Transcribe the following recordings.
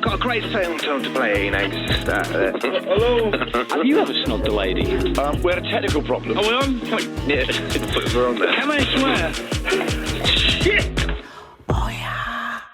got a great film to play, just Hello? Have you ever snubbed a lady? We had a technical problem. Are we on? Yeah, we're on there. Can I swear? Shit!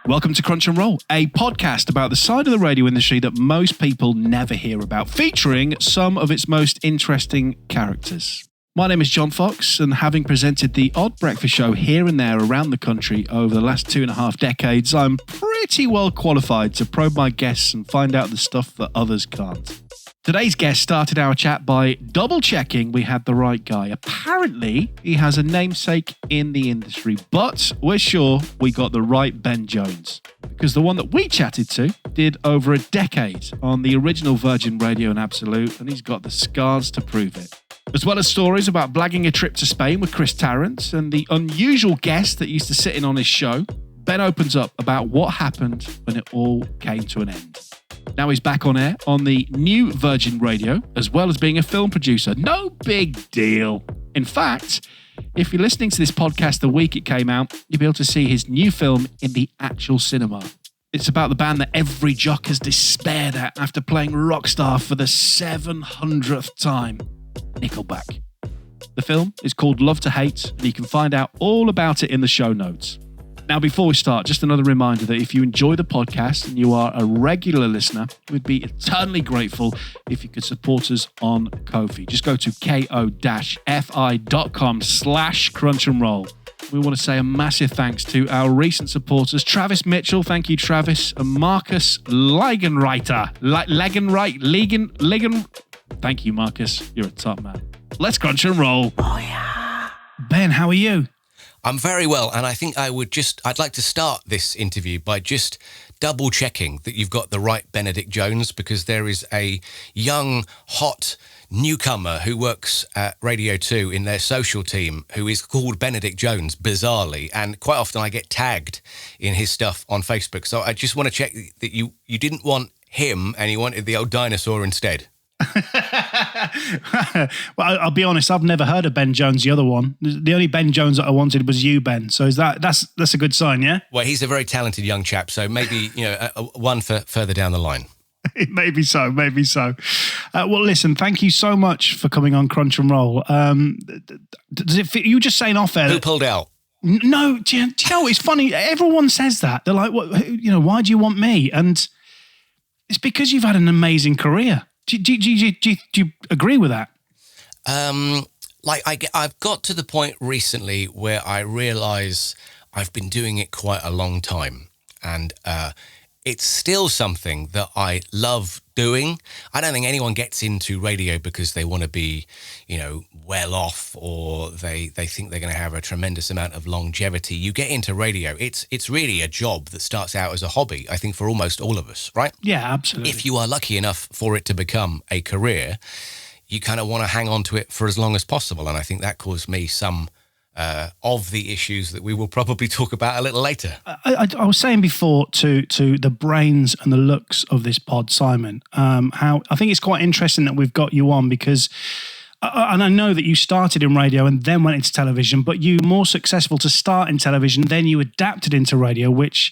Welcome to Crunch and Roll, a podcast about the side of the radio industry that most people never hear about, featuring some of its most interesting characters. My name is John Fox, and having presented the odd breakfast show here and there around the country over the last 2.5 decades, I'm pretty well qualified to probe my guests and find out the stuff that others can't. Today's guest started our chat by double-checking we had the right guy. Apparently, he has a namesake in the industry, but we're sure we got the right Ben Jones. Because the one that we chatted to did over a decade on the original Virgin Radio and Absolute, and he's got the scars to prove it. As well as stories about blagging a trip to Spain with Chris Tarrant and the unusual guest that used to sit in on his show, Ben opens up about what happened when it all came to an end. Now he's back on air on the new Virgin Radio, as well as being a film producer. No big deal. In fact, if you're listening to this podcast the week it came out, you'll be able to see his new film in the actual cinema. It's about the band that every jock has despaired at after playing Rockstar for the 700th time, Nickelback. The film is called Love to Hate, and you can find out all about it in the show notes. Now, before we start, just another reminder that if you enjoy the podcast and you are a regular listener, we'd be eternally grateful if you could support us on Ko-fi. Just go to ko-fi.com/crunchandroll. We want to say a massive thanks to our recent supporters, Travis Mitchell, thank you, Travis, and Marcus Leigenreiter. Leigen. Thank you, Marcus. You're a top man. Let's crunch and roll. Oh, yeah. Ben, how are you? I'm very well, and I think I'd like to start this interview by just double checking that you've got the right Benedict Jones, because there is a young, hot newcomer who works at Radio 2 in their social team who is called Benedict Jones, bizarrely, and quite often I get tagged in his stuff on Facebook. So I just want to check that you didn't want him and you wanted the old dinosaur instead. Well, I'll be honest, I've never heard of Ben Jones, the other one. The only Ben Jones that I wanted was you, Ben. So that's a good sign, yeah? Well, he's a very talented young chap, so maybe, one for further down the line. Maybe so. Well, listen, thank you so much for coming on Crunch and Roll. Does it fit, you were just saying off air. Who pulled out? No, do you know, it's funny. Everyone says that. They're like, "What? Why do you want me?" And it's because you've had an amazing career. Do you agree with that? I've got to the point recently where I realise I've been doing it quite a long time, and it's still something that I love doing. I don't think anyone gets into radio because they want to be, well off, or they think they're going to have a tremendous amount of longevity. You get into radio, it's really a job that starts out as a hobby, I think, for almost all of us, right? Yeah, absolutely. If you are lucky enough for it to become a career, you kind of want to hang on to it for as long as possible. And I think that caused me some of the issues that we will probably talk about a little later. I was saying before to the brains and the looks of this pod, Simon, how I think it's quite interesting that we've got you on, because and I know that you started in radio and then went into television, but you were more successful to start in television, then you adapted into radio, which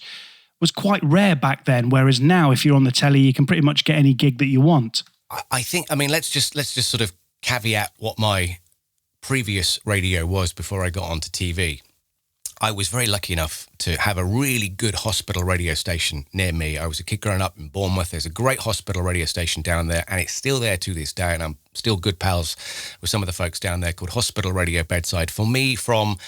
was quite rare back then, whereas now if you're on the telly, you can pretty much get any gig that you want. Let's just sort of caveat what my previous radio was before I got onto TV. I was very lucky enough to have a really good hospital radio station near me. I was a kid growing up in Bournemouth. There's a great hospital radio station down there, and it's still there to this day, and I'm still good pals with some of the folks down there, called Hospital Radio Bedside. For me, from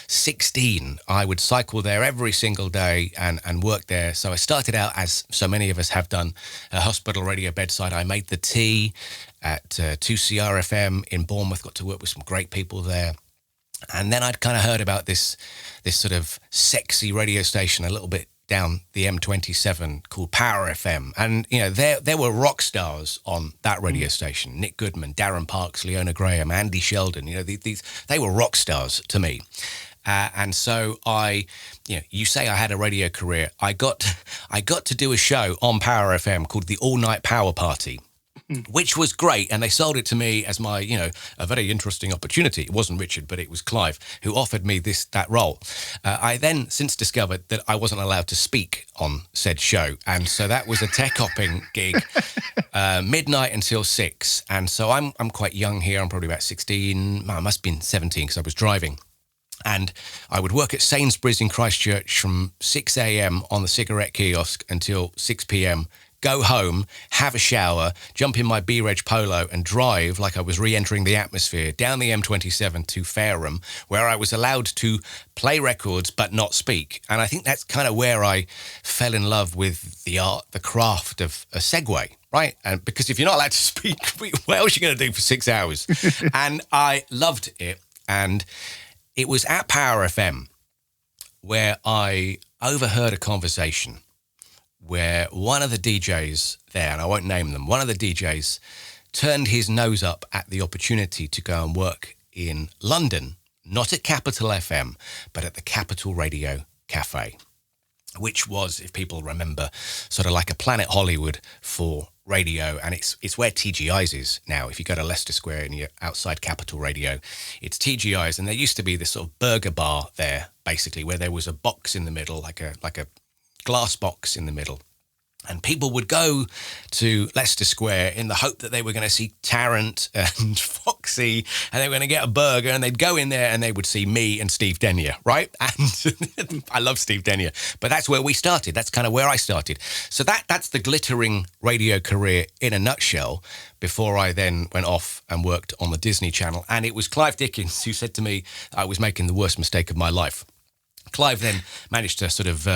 16, I would cycle there every single day and work there. So I started out, as so many of us have done, Hospital Radio Bedside. I made the tea at 2CR FM in Bournemouth, got to work with some great people there. And then I'd kind of heard about this sort of sexy radio station a little bit down the M27 called Power FM. And, there were rock stars on that radio station. Nick Goodman, Darren Parks, Leona Graham, Andy Sheldon. They were rock stars to me. And so you say I had a radio career. I got to do a show on Power FM called the All Night Power Party. which was great. And they sold it to me as my, a very interesting opportunity. It wasn't Richard, but it was Clive who offered me that role. I then since discovered that I wasn't allowed to speak on said show. And so that was a tech hopping gig, midnight until 6. And so I'm quite young here. I'm probably about 16. I must have been 17 because I was driving. And I would work at Sainsbury's in Christchurch from 6 a.m. on the cigarette kiosk until 6 p.m., go home, have a shower, jump in my B-Reg Polo and drive like I was re-entering the atmosphere down the M27 to Fareham, where I was allowed to play records but not speak. And I think that's kind of where I fell in love with the art, the craft of a segue, right? And because if you're not allowed to speak, what else are you going to do for 6 hours? And I loved it. And it was at Power FM where I overheard a conversation where one of the DJs there, and I won't name them, one of the DJs turned his nose up at the opportunity to go and work in London, not at Capital FM, but at the Capital Radio Cafe, which was, if people remember, sort of like a Planet Hollywood for radio, and it's where TGI's is now. If you go to Leicester Square and you're outside Capital Radio, it's TGI's, and there used to be this sort of burger bar there, basically, where there was a box in the middle, like a glass box in the middle. And people would go to Leicester Square in the hope that they were going to see Tarrant and Foxy, and they were going to get a burger, and they'd go in there and they would see me and Steve Denyer, right? And I love Steve Denyer, but that's where we started. That's kind of where I started. So that's the glittering radio career in a nutshell, before I then went off and worked on the Disney Channel. And it was Clive Dickens who said to me I was making the worst mistake of my life. Clive then managed to sort of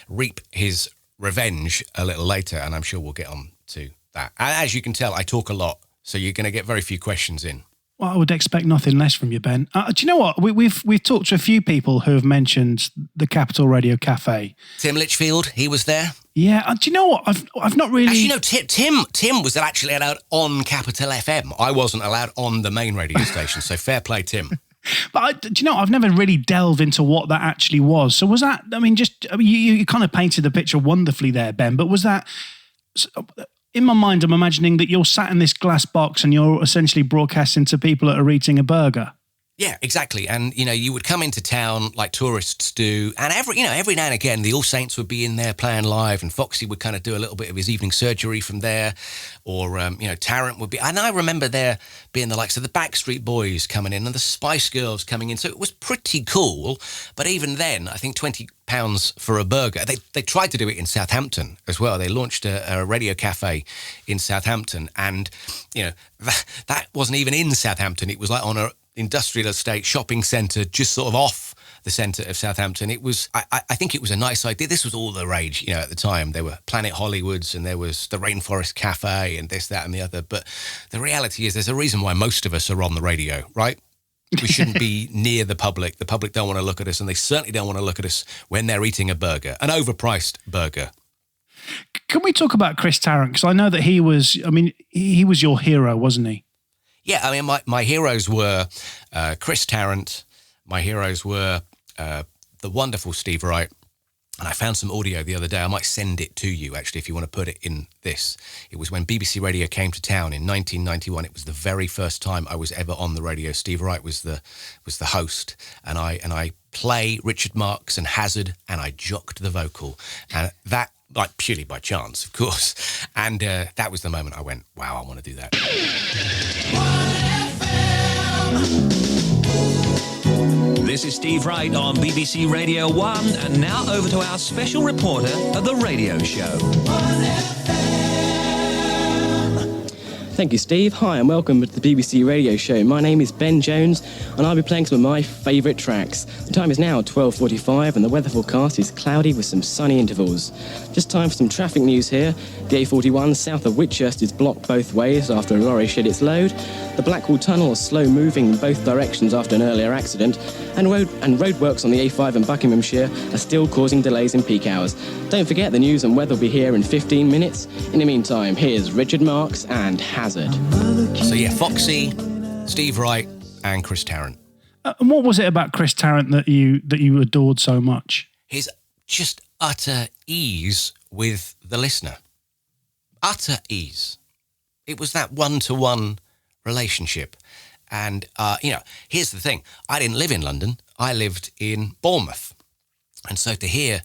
reap his revenge a little later, and I'm sure we'll get on to that. As you can tell, I talk a lot, so you're going to get very few questions in. Well, I would expect nothing less from you, Ben. Do you know what? We've talked to a few people who have mentioned the Capital Radio Cafe. Tim Litchfield, he was there. Yeah, do you know what? I've not really... Actually, no, Tim was actually allowed on Capital FM. I wasn't allowed on the main radio station, so fair play, Tim. But do you know, I've never really delved into what that actually was. So was that, you kind of painted the picture wonderfully there, Ben, but was that, in my mind, I'm imagining that you're sat in this glass box and you're essentially broadcasting to people that are eating a burger. Yeah, exactly. And, you would come into town like tourists do. And every now and again, the All Saints would be in there playing live, and Foxy would kind of do a little bit of his evening surgery from there. Or, Tarrant would be. And I remember there being the likes of the Backstreet Boys coming in and the Spice Girls coming in. So it was pretty cool. But even then, I think £20 for a burger. They tried to do it in Southampton as well. They launched a radio cafe in Southampton. And, that wasn't even in Southampton. It was like on a industrial estate shopping centre just sort of off the centre of Southampton. It was, I think it was a nice idea. This was all the rage, at the time. There were Planet Hollywoods and there was the Rainforest Cafe and this, that and the other. But the reality is there's a reason why most of us are on the radio, right? We shouldn't be near the public. The public don't want to look at us, and they certainly don't want to look at us when they're eating a burger, an overpriced burger. Can we talk about Chris Tarrant? Because I know that he was your hero, wasn't he? Yeah, my heroes were Chris Tarrant. My heroes were the wonderful Steve Wright. And I found some audio the other day. I might send it to you, actually, if you want to put it in this. It was when BBC Radio came to town in 1991. It was the very first time I was ever on the radio. Steve Wright was the host. And I play Richard Marx and Hazard, and I jocked the vocal. And that, like, purely by chance, of course. And that was the moment I went, wow, I want to do that. This is Steve Wright on BBC Radio 1, and now over to our special reporter of the radio show. Thank you, Steve. Hi, and welcome to the BBC Radio Show. My name is Ben Jones, and I'll be playing some of my favourite tracks. The time is now 12:45, and the weather forecast is cloudy with some sunny intervals. Just time for some traffic news here. The A41 south of Whitchurst is blocked both ways after a lorry shed its load. The Blackwall Tunnel is slow moving in both directions after an earlier accident. And roadworks on the A5 in Buckinghamshire are still causing delays in peak hours. Don't forget, the news and weather will be here in 15 minutes. In the meantime, here's Richard Marx and Hazard. So yeah, Foxy, Steve Wright and Chris Tarrant. And what was it about Chris Tarrant that you adored so much? His just utter ease with the listener. Utter ease. It was that one-to-one relationship. And, here's the thing. I didn't live in London. I lived in Bournemouth. And so to hear,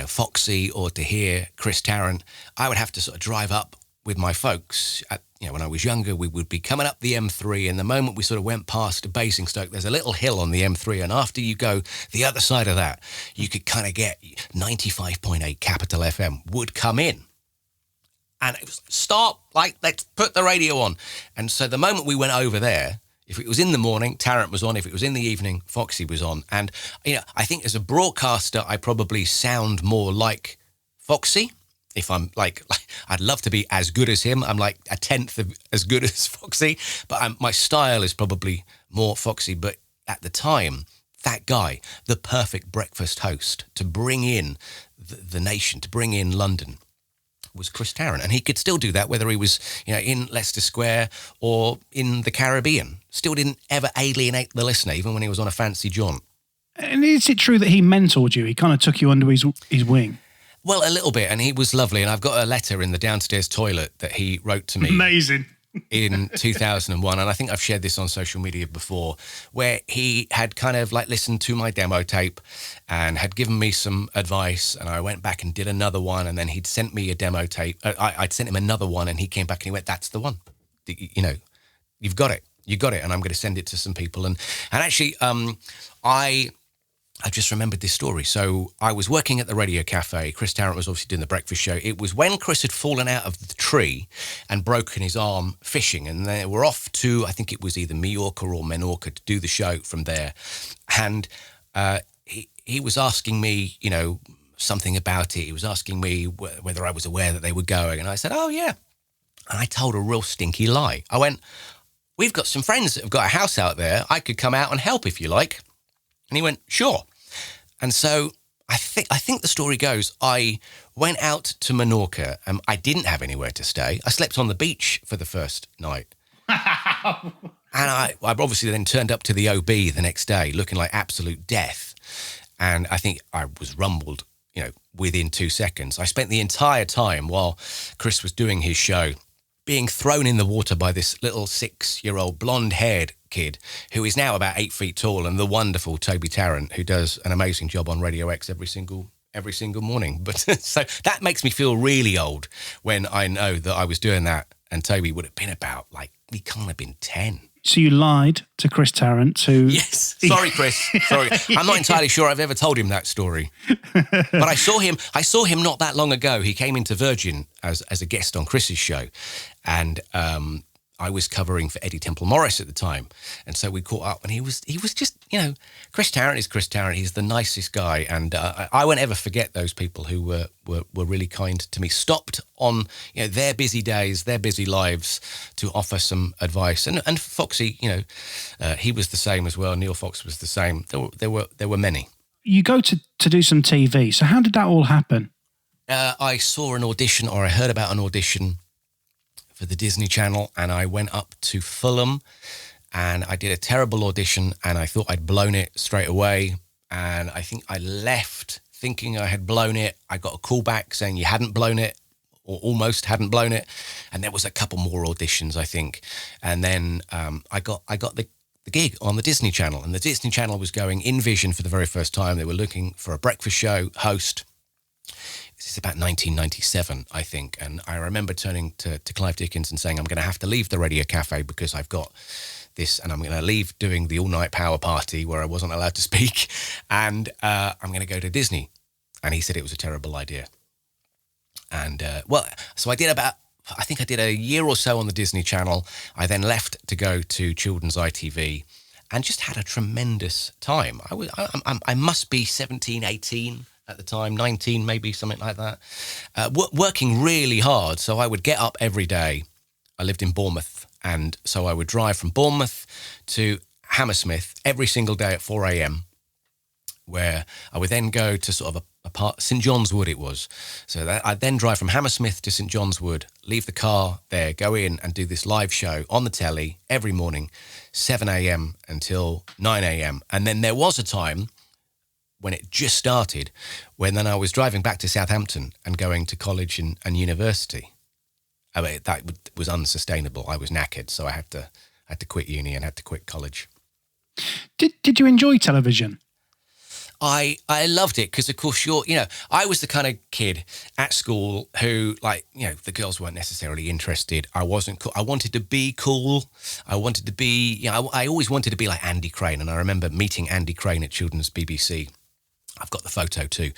Foxy or to hear Chris Tarrant, I would have to sort of drive up with my folks. When I was younger, we would be coming up the M3, and the moment we sort of went past Basingstoke, there's a little hill on the M3, and after you go the other side of that, you could kind of get 95.8 Capital FM would come in. And it was, stop, let's put the radio on. And so the moment we went over there, if it was in the morning, Tarrant was on. If it was in the evening, Foxy was on. And, I think as a broadcaster, I probably sound more like Foxy. If I'm I'd love to be as good as him. I'm like a tenth of as good as Foxy, but my style is probably more Foxy. But at the time, that guy, the perfect breakfast host to bring in the nation, to bring in London, was Chris Tarrant. And he could still do that, whether he was, in Leicester Square or in the Caribbean. Still didn't ever alienate the listener, even when he was on a fancy jaunt. And is it true that he mentored you? He kind of took you under his wing? Well, a little bit, and he was lovely. And I've got a letter in the downstairs toilet that he wrote to me. Amazing. In 2001, and I think I've shared this on social media before, where he had kind of listened to my demo tape and had given me some advice, and I went back and did another one, and then he'd sent me a demo tape. I'd sent him another one, and he came back and he went, "That's the one. You've got it. You got it." And I'm going to send it to some people. And actually, I just remembered this story. So I was working at the Radio Cafe. Chris Tarrant was obviously doing the breakfast show. It was when Chris had fallen out of the tree and broken his arm fishing. And they were off to, I think it was either Mallorca or Menorca to do the show from there. And he was asking me, something about it. He was asking me whether I was aware that they were going. And I said, "Oh, yeah." And I told a real stinky lie. I went, "We've got some friends that have got a house out there. I could come out and help if you like." And he went, "Sure." And so I think the story goes, I went out to Menorca and I didn't have anywhere to stay. I slept on the beach for the first night. And I obviously then turned up to the OB the next day looking like absolute death. And I think I was rumbled, within 2 seconds. I spent the entire time while Chris was doing his show being thrown in the water by this little 6-year-old blonde-haired kid who is now about 8 feet tall, and the wonderful Toby Tarrant, who does an amazing job on Radio X every single morning. But so that makes me feel really old when I know that I was doing that, and Toby would have been about, he can't have been 10. So you lied to Chris Tarrant to... Yes. Sorry, Chris. Sorry. I'm not entirely sure I've ever told him that story. But I saw him not that long ago. He came into Virgin as a guest on Chris's show. And I was covering for Eddie Temple Morris at the time. And so we caught up, and he was just, Chris Tarrant is Chris Tarrant. He's the nicest guy. And I won't ever forget those people who were really kind to me, stopped on, their busy days, their busy lives to offer some advice. And Foxy, he was the same as well. Neil Fox was the same. There were many. You go to do some TV. So how did that all happen? I saw an audition, or I heard about an audition for the Disney Channel, and I went up to Fulham and I did a terrible audition, and I thought I'd blown it straight away, and I think I left thinking I had blown it. I got a call back saying you hadn't blown it, or almost hadn't blown it, and there was a couple more auditions, I think, and then I got the gig on the Disney Channel, and the Disney Channel was going in Vision for the very first time. They were looking for a breakfast show host. This is about 1997, I think. And I remember turning to Clive Dickens and saying, "I'm going to have to leave the Radio Cafe because I've got this, and I'm going to leave doing the all-night power party where I wasn't allowed to speak, and I'm going to go to Disney." And he said it was a terrible idea. And, so I did I think I did a year or so on the Disney Channel. I then left to go to Children's ITV and just had a tremendous time. I must be 17, 18 at the time, 19 maybe, something like that, working really hard. So I would get up every day. I lived in Bournemouth, and so I would drive from Bournemouth to Hammersmith every single day at 4 a.m, where I would then go to sort of a part, St John's Wood it was. So I'd then drive from Hammersmith to St John's Wood, leave the car there, go in and do this live show on the telly every morning, 7 a.m. until 9 a.m. And then there was a time when it just started, when then I was driving back to Southampton and going to college and university. I mean, was unsustainable. I was knackered, so I had to quit uni and had to quit college. Did you enjoy television? I loved it because, of course, I was the kind of kid at school who, like, the girls weren't necessarily interested. I wasn't cool. I wanted to be cool. I wanted to be, I always wanted to be like Andy Crane. And I remember meeting Andy Crane at Children's BBC. I've got the photo too.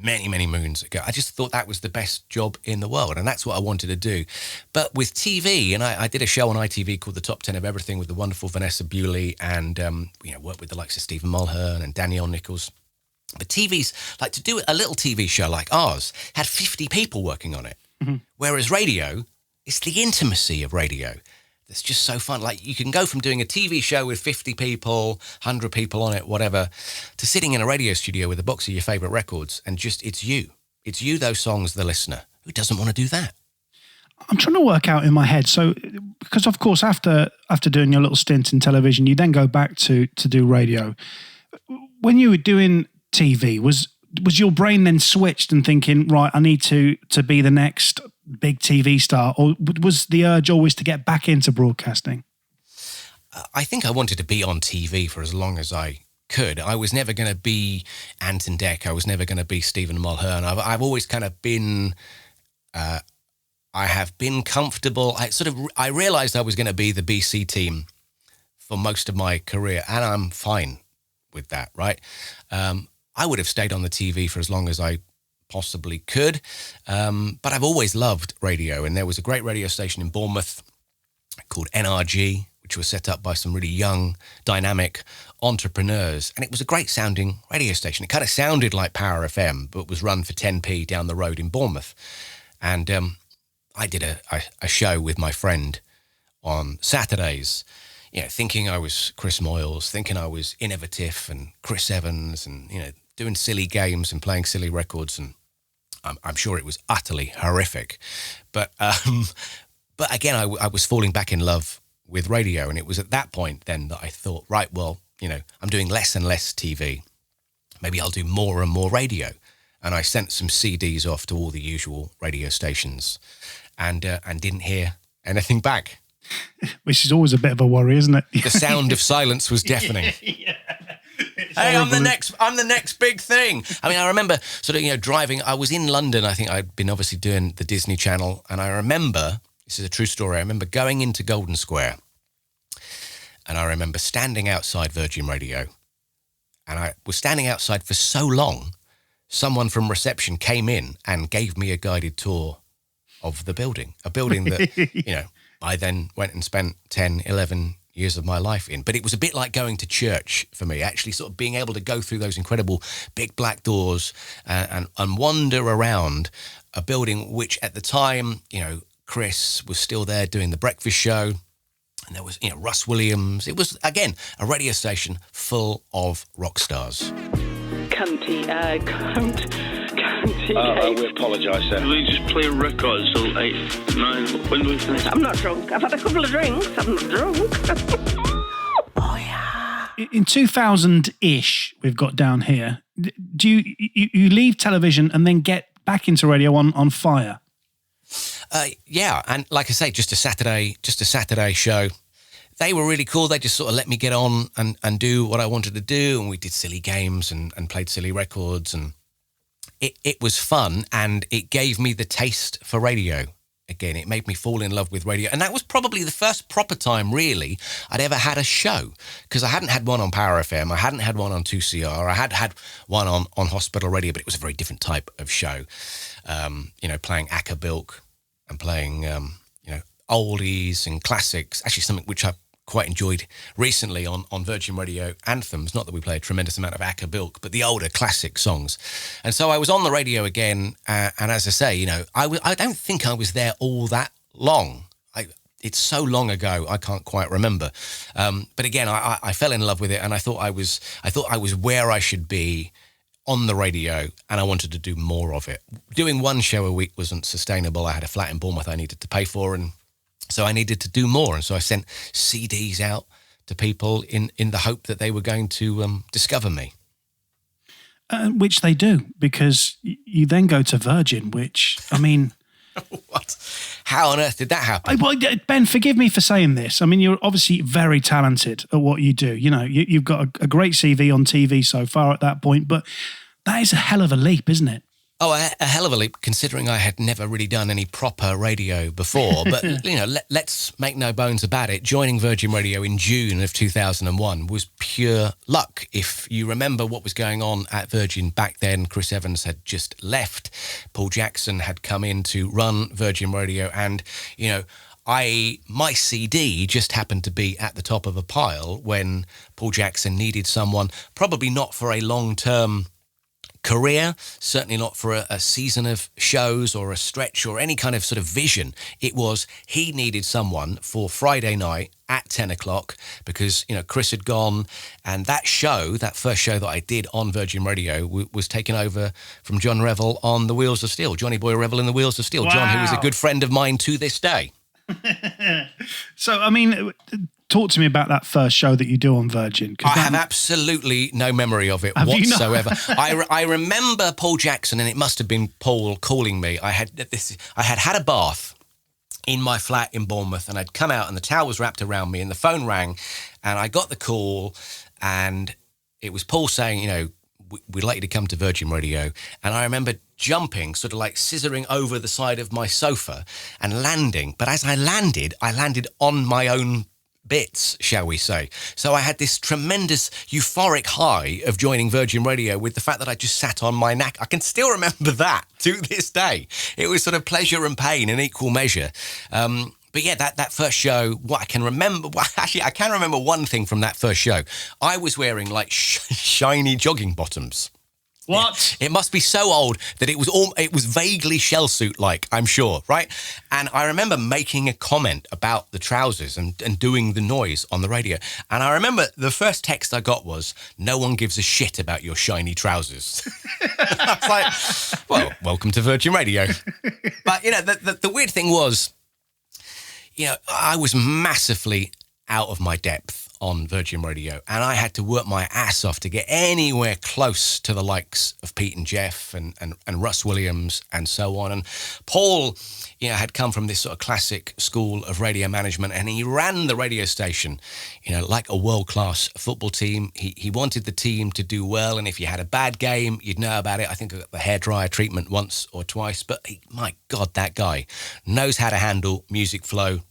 Many, many moons ago. I just thought that was the best job in the world, and that's what I wanted to do. But with TV, and I did a show on ITV called The Top 10 of Everything with the wonderful Vanessa Bewley, and worked with the likes of Stephen Mulhern and Danielle Nichols. But TV's, like, to do a little TV show like ours, had 50 people working on it. Mm-hmm. Whereas radio, it's the intimacy of radio that's just so fun. Like, you can go from doing a TV show with 50 people, 100 people on it, whatever, to sitting in a radio studio with a box of your favourite records and just, it's you. It's you, those songs, the listener. Who doesn't want to do that? I'm trying to work out in my head. So, because of course, after doing your little stint in television, you then go back to do radio. When you were doing TV, was your brain then switched and thinking, right, I need to be the next big TV star, or was the urge always to get back into broadcasting? I think I wanted to be on TV for as long as I could. I was never going to be Anton Deck. I was never going to be Stephen Mulhern. I've always kind of been, I have been comfortable. I realised I was going to be the BC team for most of my career, and I'm fine with that, right? I would have stayed on the TV for as long as I possibly could, but I've always loved radio, and there was a great radio station in Bournemouth called NRG, which was set up by some really young, dynamic entrepreneurs, and it was a great sounding radio station. It kind of sounded like Power FM, but was run for 10p down the road in Bournemouth. And I did a show with my friend on Saturdays, thinking I was Chris Moyles, thinking I was innovative and Chris Evans, and doing silly games and playing silly records, and I'm sure it was utterly horrific. But again, I was falling back in love with radio, and it was at that point then that I thought, right, well, I'm doing less and less TV. Maybe I'll do more and more radio. And I sent some CDs off to all the usual radio stations, and didn't hear anything back. Which is always a bit of a worry, isn't it? The sound of silence was deafening. Yeah. Hey, I'm the next big thing. I mean, I remember sort of, driving. I was in London. I think I'd been obviously doing the Disney Channel. And I remember, this is a true story, I remember going into Golden Square, and I remember standing outside Virgin Radio. And I was standing outside for so long, someone from reception came in and gave me a guided tour of the building, a building that, I then went and spent 10, 11 years of my life in. But it was a bit like going to church for me, actually sort of being able to go through those incredible big black doors and wander around a building which at the time, Chris was still there doing the breakfast show, and there was, Russ Williams. It was, again, a radio station full of rock stars. Cunty we apologise, sir. We just play records till 8, 9. When do we finish? I'm not drunk. I've had a couple of drinks. I'm not drunk. Oh, yeah. In 2000-ish, we've got down here, do you leave television and then get back into radio on Fire? Yeah, and like I say, just a Saturday show. They were really cool. They just sort of let me get on and do what I wanted to do, and we did silly games and played silly records, and it was fun, and it gave me the taste for radio. Again, it made me fall in love with radio, and that was probably the first proper time, really, I'd ever had a show, because I hadn't had one on Power FM, I hadn't had one on 2CR, I had one on Hospital Radio, but it was a very different type of show. Playing Acapulco and playing, oldies and classics, actually something which I quite enjoyed recently on Virgin Radio Anthems. Not that we play a tremendous amount of Acapulco, but the older classic songs. And so I was on the radio again, and as I say, I don't think I was there all that long. It's so long ago, I can't quite remember. But again, I fell in love with it, and I thought I was where I should be on the radio, and I wanted to do more of it. Doing one show a week wasn't sustainable. I had a flat in Bournemouth I needed to pay for, and so I needed to do more. And so I sent CDs out to people in the hope that they were going to discover me. Which they do, because you then go to Virgin, which, I mean, What? How on earth did that happen? Well, Ben, forgive me for saying this. I mean, you're obviously very talented at what you do. You know, you've got a great CV on TV so far at that point, but that is a hell of a leap, isn't it? Oh, a hell of a leap, considering I had never really done any proper radio before. But, let's make no bones about it. Joining Virgin Radio in June of 2001 was pure luck. If you remember what was going on at Virgin back then, Chris Evans had just left. Paul Jackson had come in to run Virgin Radio. And, my CD just happened to be at the top of a pile when Paul Jackson needed someone, probably not for a long-term career, certainly not for a season of shows or a stretch or any kind of sort of vision. It was he needed someone for Friday night at 10 o'clock because, Chris had gone, and that first show that I did on Virgin Radio was taken over from John Revel on The Wheels of Steel, Johnny Boy Revel in The Wheels of Steel. Wow. John, who is a good friend of mine to this day. So, I mean, talk to me about that first show that you do on Virgin. I have absolutely no memory of it whatsoever. I remember Paul Jackson, and it must have been Paul calling me. I had had a bath in my flat in Bournemouth, and I'd come out, and the towel was wrapped around me, and the phone rang, and I got the call, and it was Paul saying, we'd like you to come to Virgin Radio. And I remember jumping, sort of like scissoring over the side of my sofa and landing. But as I landed on my own bits, shall we say. So I had this tremendous euphoric high of joining Virgin Radio with the fact that I just sat on my neck. I can still remember that to this day. It was sort of pleasure and pain in equal measure. But yeah, that first show, what I can remember, actually, I can remember one thing from that first show. I was wearing like shiny jogging bottoms. What? It must be so old that it was vaguely shell suit like, I'm sure, right? And I remember making a comment about the trousers and doing the noise on the radio. And I remember the first text I got was, "No one gives a shit about your shiny trousers." I was like, well, welcome to Virgin Radio. But, the weird thing was, I was massively out of my depth on Virgin Radio, and I had to work my ass off to get anywhere close to the likes of Pete and Jeff and Russ Williams and so on. And Paul, had come from this sort of classic school of radio management, and he ran the radio station, like a world-class football team. He wanted the team to do well, and if you had a bad game, you'd know about it. I think I got the hairdryer treatment once or twice, but my God, that guy knows how to handle music flow.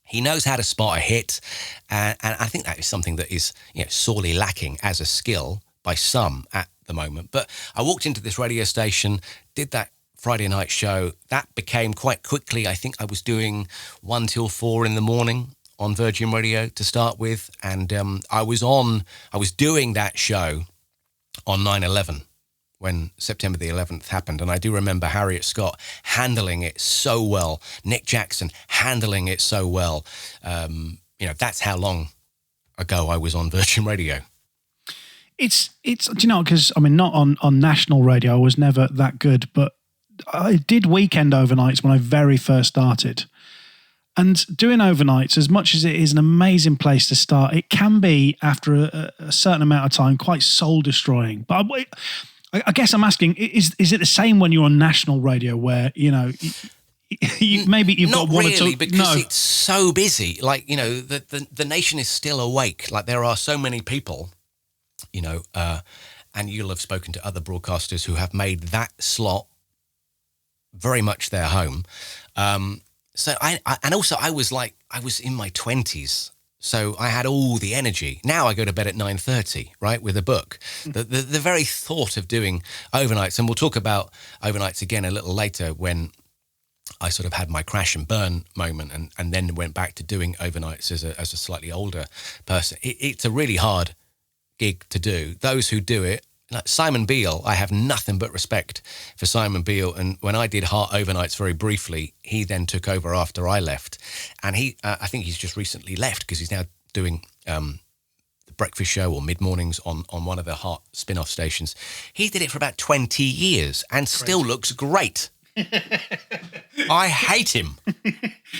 He knows how to spot a hit, and I think that is something that is sorely lacking as a skill by some at the moment. But I walked into this radio station, did that Friday night show. That became quite quickly, I think I was doing 1 till 4 in the morning on Virgin Radio to start with, and I was doing that show on 9/11. When September the 11th happened. And I do remember Harriet Scott handling it so well, Nick Jackson handling it so well. That's how long ago I was on Virgin Radio. It's because, not on national radio, I was never that good, but I did weekend overnights when I very first started. And doing overnights, as much as it is an amazing place to start, it can be, after a certain amount of time, quite soul-destroying. But I guess I'm asking, is it the same when you're on national radio where, maybe you've not got one really, or two... because it's so busy. Like, the nation is still awake. Like, there are so many people, and you'll have spoken to other broadcasters who have made that slot very much their home. So I was in my 20s. So I had all the energy. Now I go to bed at 9:30, right, with a book. The very thought of doing overnights, and we'll talk about overnights again a little later when I sort of had my crash and burn moment and then went back to doing overnights as a slightly older person. It's a really hard gig to do. Those who do it, like Simon Beale, I have nothing but respect for Simon Beale. And when I did Heart Overnights very briefly, he then took over after I left. And I think he's just recently left because he's now doing the breakfast show or mid-mornings on one of the Heart spin-off stations. He did it for about 20 years and still looks great. I hate him.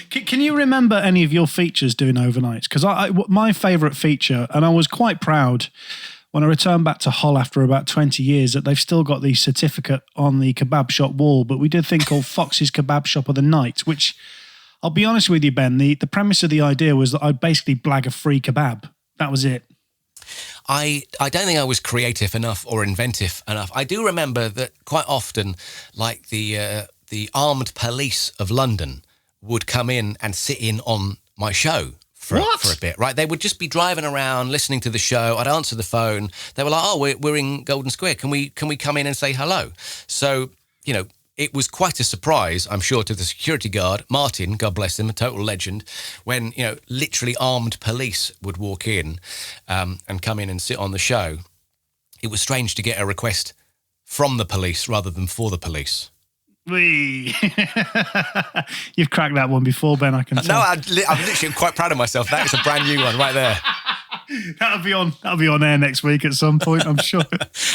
Can you remember any of your features doing overnights? Because my favourite feature, and I was quite proud when I returned back to Hull after about 20 years that they've still got the certificate on the kebab shop wall, but we did a thing called Fox's Kebab Shop of the Night, which, I'll be honest with you, Ben, the premise of the idea was that I'd basically blag a free kebab. That was it. I don't think I was creative enough or inventive enough. I do remember that quite often, like the armed police of London would come in and sit in on my show for a bit, right? They would just be driving around, listening to the show. I'd answer the phone. They were like, "Oh, we're in Golden Square. Can we come in and say hello?" So, you know, it was quite a surprise, I'm sure, to the security guard, Martin, God bless him, a total legend, when, you know, literally armed police would walk in and come in and sit on the show. It was strange to get a request from the police rather than for the police. You've cracked that one before, Ben, I can tell. No, I'm literally quite proud of myself. That is a brand new one right there. That'll be on air next week at some point, I'm sure.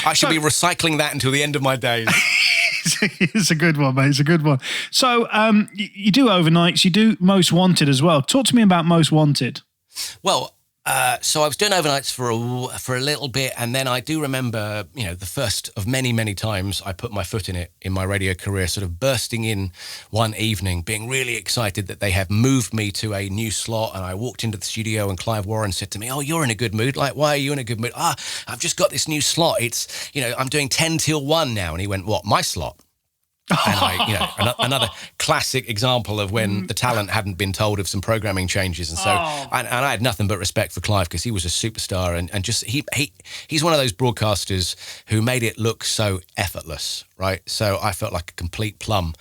I should be recycling that until the end of my days. It's a good one, mate. It's a good one. So you do overnights. You do Most Wanted as well. Talk to me about Most Wanted. Well, so I was doing overnights for a little bit, and then I do remember, you know, the first of many, many times I put my foot in it in my radio career, sort of bursting in one evening, being really excited that they have moved me to a new slot. And I walked into the studio and Clive Warren said to me, "Oh, you're in a good mood. Like, why are you in a good mood?" "I've just got this new slot. It's, you know, I'm doing 10 till 1 now." And he went, "What, my slot?" And another classic example of when the talent hadn't been told of some programming changes. And so, and I had nothing but respect for Clive because he was a superstar and just, he's one of those broadcasters who made it look so effortless, right? So I felt like a complete plum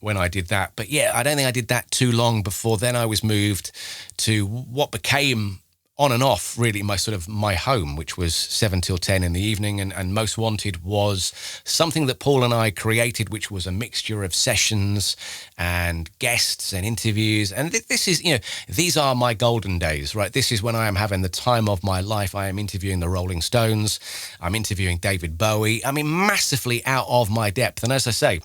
when I did that. But yeah, I don't think I did that too long before then I was moved to what became on and off, really, my home, which was 7 till 10 in the evening. And Most Wanted was something that Paul and I created, which was a mixture of sessions and guests and interviews. And this is, you know, these are my golden days, right? This is when I am having the time of my life. I am interviewing the Rolling Stones. I'm interviewing David Bowie. I mean, massively out of my depth. And as I say,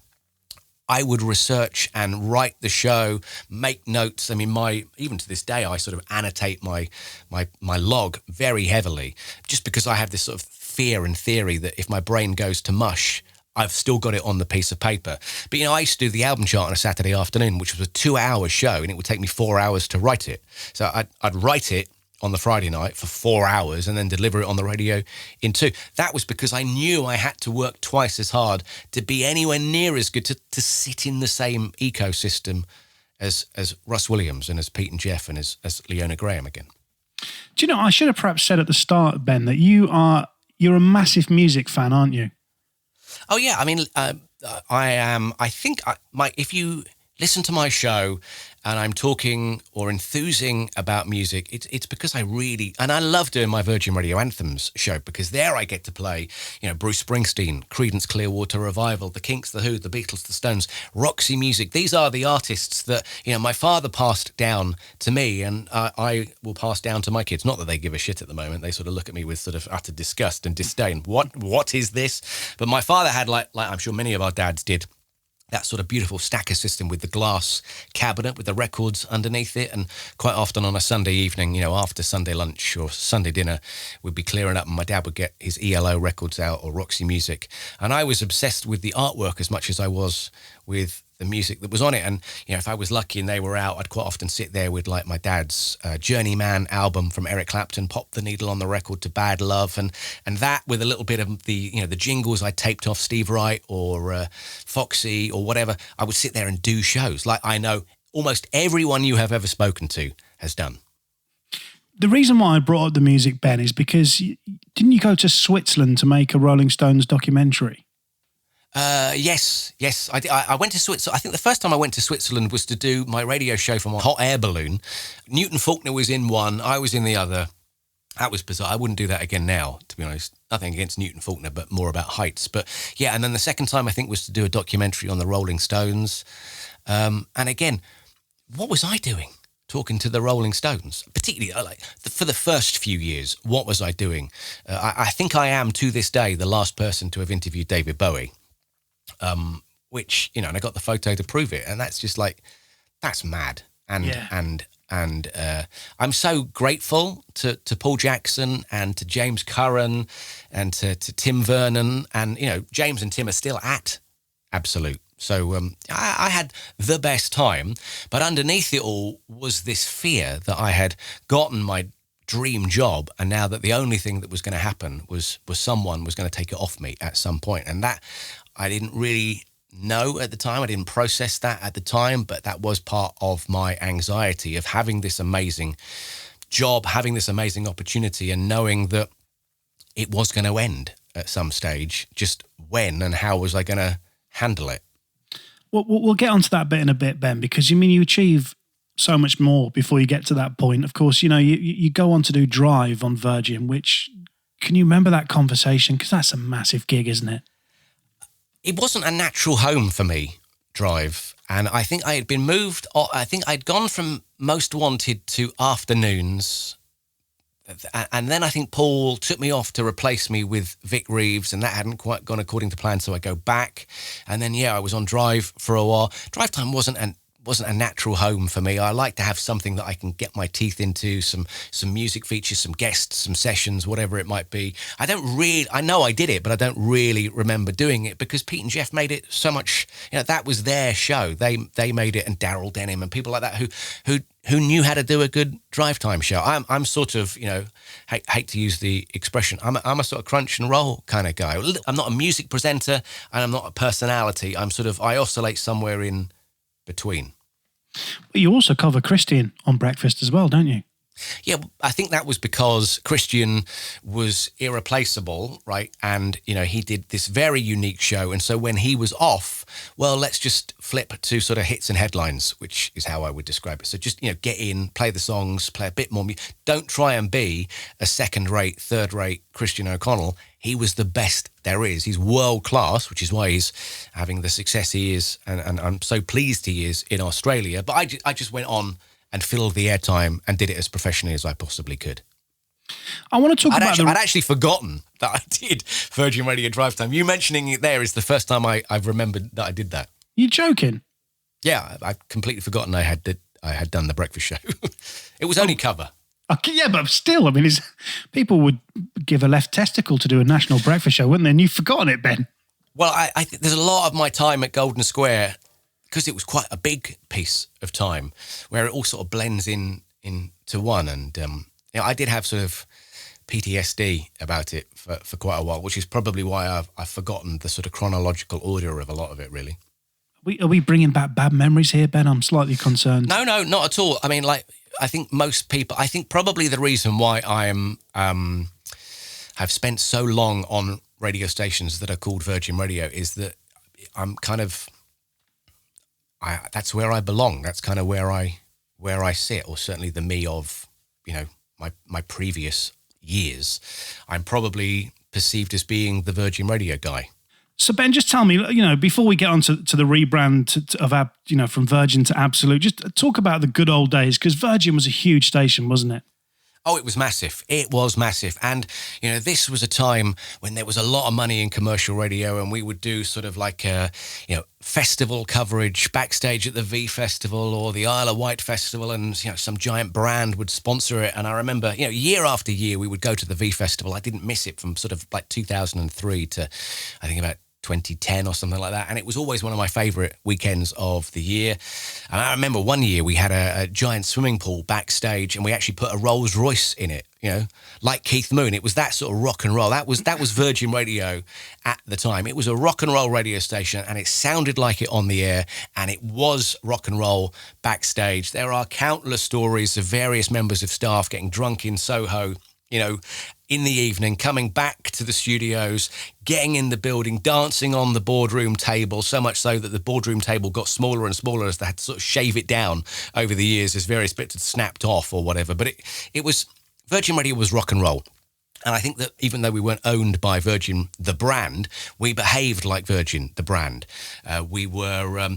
I would research and write the show, make notes. I mean, even to this day, I sort of annotate my log very heavily, just because I have this sort of fear and theory that if my brain goes to mush, I've still got it on the piece of paper. But, you know, I used to do the album chart on a Saturday afternoon, which was a 2-hour show, and it would take me 4 hours to write it. So I'd write it on the Friday night for 4 hours and then deliver it on the radio in 2. That was because I knew I had to work twice as hard to be anywhere near as good, to sit in the same ecosystem as Russ Williams and as Pete and Jeff and as Leona Graham again. Do you know, I should have perhaps said at the start, Ben, that you're a massive music fan, aren't you? Oh yeah, I mean, I am. I think if you listen to my show and I'm talking or enthusing about music, it's because I love doing my Virgin Radio Anthems show, because there I get to play, you know, Bruce Springsteen, Creedence Clearwater Revival, The Kinks, The Who, The Beatles, The Stones, Roxy Music. These are the artists that, you know, my father passed down to me, and I will pass down to my kids. Not that they give a shit at the moment. They sort of look at me with sort of utter disgust and disdain. What is this? But my father had, like I'm sure many of our dads did, that sort of beautiful stacker system with the glass cabinet with the records underneath it. And quite often on a Sunday evening, you know, after Sunday lunch or Sunday dinner, we'd be clearing up and my dad would get his ELO records out or Roxy Music. And I was obsessed with the artwork as much as I was with the music that was on it. And, you know, if I was lucky and they were out, I'd quite often sit there with like my dad's Journeyman album from Eric Clapton, pop the needle on the record to Bad Love, and that with a little bit of the, you know, the jingles I taped off Steve Wright or Foxy or whatever. I would sit there and do shows like I know almost everyone you have ever spoken to has done. The reason why I brought up the music, Ben, is because didn't you go to Switzerland to make a Rolling Stones documentary? Yes. I went to Switzerland. I think the first time I went to Switzerland was to do my radio show from a hot air balloon. Newton Faulkner was in one, I was in the other. That was bizarre. I wouldn't do that again now, to be honest. Nothing against Newton Faulkner, but more about heights. But yeah, and then the second time I think was to do a documentary on the Rolling Stones. And again, what was I doing talking to the Rolling Stones? Particularly for the first few years, what was I doing? I think I am to this day the last person to have interviewed David Bowie. Which, you know, and I got the photo to prove it, and that's just like, that's mad. And And I'm so grateful to Paul Jackson and to James Curran and to Tim Vernon. And, you know, James and Tim are still at Absolute. So I had the best time. But underneath it all was this fear that I had gotten my dream job, and now that the only thing that was going to happen was someone was going to take it off me at some point. And that I didn't really know at the time. I didn't process that at the time, but that was part of my anxiety of having this amazing job, having this amazing opportunity, and knowing that it was going to end at some stage. Just when and how was I going to handle it? Well, we'll get onto that bit in a bit, Ben, because you achieve so much more before you get to that point. Of course, you know, you go on to do Drive on Virgin, which, can you remember that conversation? Because that's a massive gig, isn't it? It wasn't a natural home for me, Drive. And I think I had been moved. I think I'd gone from Most Wanted to Afternoons. And then I think Paul took me off to replace me with Vic Reeves, and that hadn't quite gone according to plan. So I go back. And then, I was on Drive for a while. Drive Time wasn't a natural home for me. I like to have something that I can get my teeth into, some music features, some guests, some sessions, whatever it might be. I know I did it, but I don't really remember doing it because Pete and Jeff made it so much, that was their show. They made it, and Daryl Denham and people like that who knew how to do a good Drive Time show. I'm sort of, hate to use the expression, I'm a sort of crunch and roll kind of guy. I'm not a music presenter and I'm not a personality. I oscillate somewhere in between. But you also cover Christian on Breakfast as well, don't you? Yeah, I think that was because Christian was irreplaceable, right? And, he did this very unique show. And so when he was off, well, let's just flip to sort of hits and headlines, which is how I would describe it. So just, get in, play the songs, play a bit more. Don't try and be a second-rate, third-rate Christian O'Connell. He was the best there is. He's world class, which is why he's having the success he is. And I'm so pleased he is in Australia. But I just went on and filled the airtime and did it as professionally as I possibly could. I want to talk about I'd actually forgotten that I did Virgin Radio Drive Time. You mentioning it there is the first time I've remembered that I did that. You joking? Yeah, I've completely forgotten I had done the breakfast show. It was only cover. Okay, yeah, but still, people would give a left testicle to do a national breakfast show, wouldn't they? And you've forgotten it, Ben. Well, I think there's a lot of my time at Golden Square, because it was quite a big piece of time, where it all sort of blends into one. And I did have sort of PTSD about it for quite a while, which is probably why I've forgotten the sort of chronological order of a lot of it, really. Are we bringing back bad memories here, Ben? I'm slightly concerned. No, not at all. I think most people, I think probably the reason why have spent so long on radio stations that are called Virgin Radio is that I'm kind of, that's where I belong. That's kind of where I sit, or certainly the me of, my previous years. I'm probably perceived as being the Virgin Radio guy. So Ben, just tell me, before we get on to the rebrand of from Virgin to Absolute, just talk about the good old days, because Virgin was a huge station, wasn't it? Oh, it was massive. It was massive. And, this was a time when there was a lot of money in commercial radio, and we would do sort of like, festival coverage backstage at the V Festival or the Isle of Wight Festival, and, some giant brand would sponsor it. And I remember, year after year, we would go to the V Festival. I didn't miss it from sort of like 2003 to, I think, about 2010 or something like that, and it was always one of my favourite weekends of the year. And I remember one year we had a giant swimming pool backstage, and we actually put a Rolls Royce in it, like Keith Moon. It was that sort of rock and roll. That was Virgin Radio at the time. It was a rock and roll radio station, and it sounded like it on the air, and it was rock and roll backstage. There are countless stories of various members of staff getting drunk in Soho, in the evening, coming back to the studios, getting in the building, dancing on the boardroom table, so much so that the boardroom table got smaller and smaller as they had to sort of shave it down over the years as various bits had snapped off or whatever. But it was, Virgin Radio was rock and roll. And I think that even though we weren't owned by Virgin, the brand, we behaved like Virgin, the brand. We were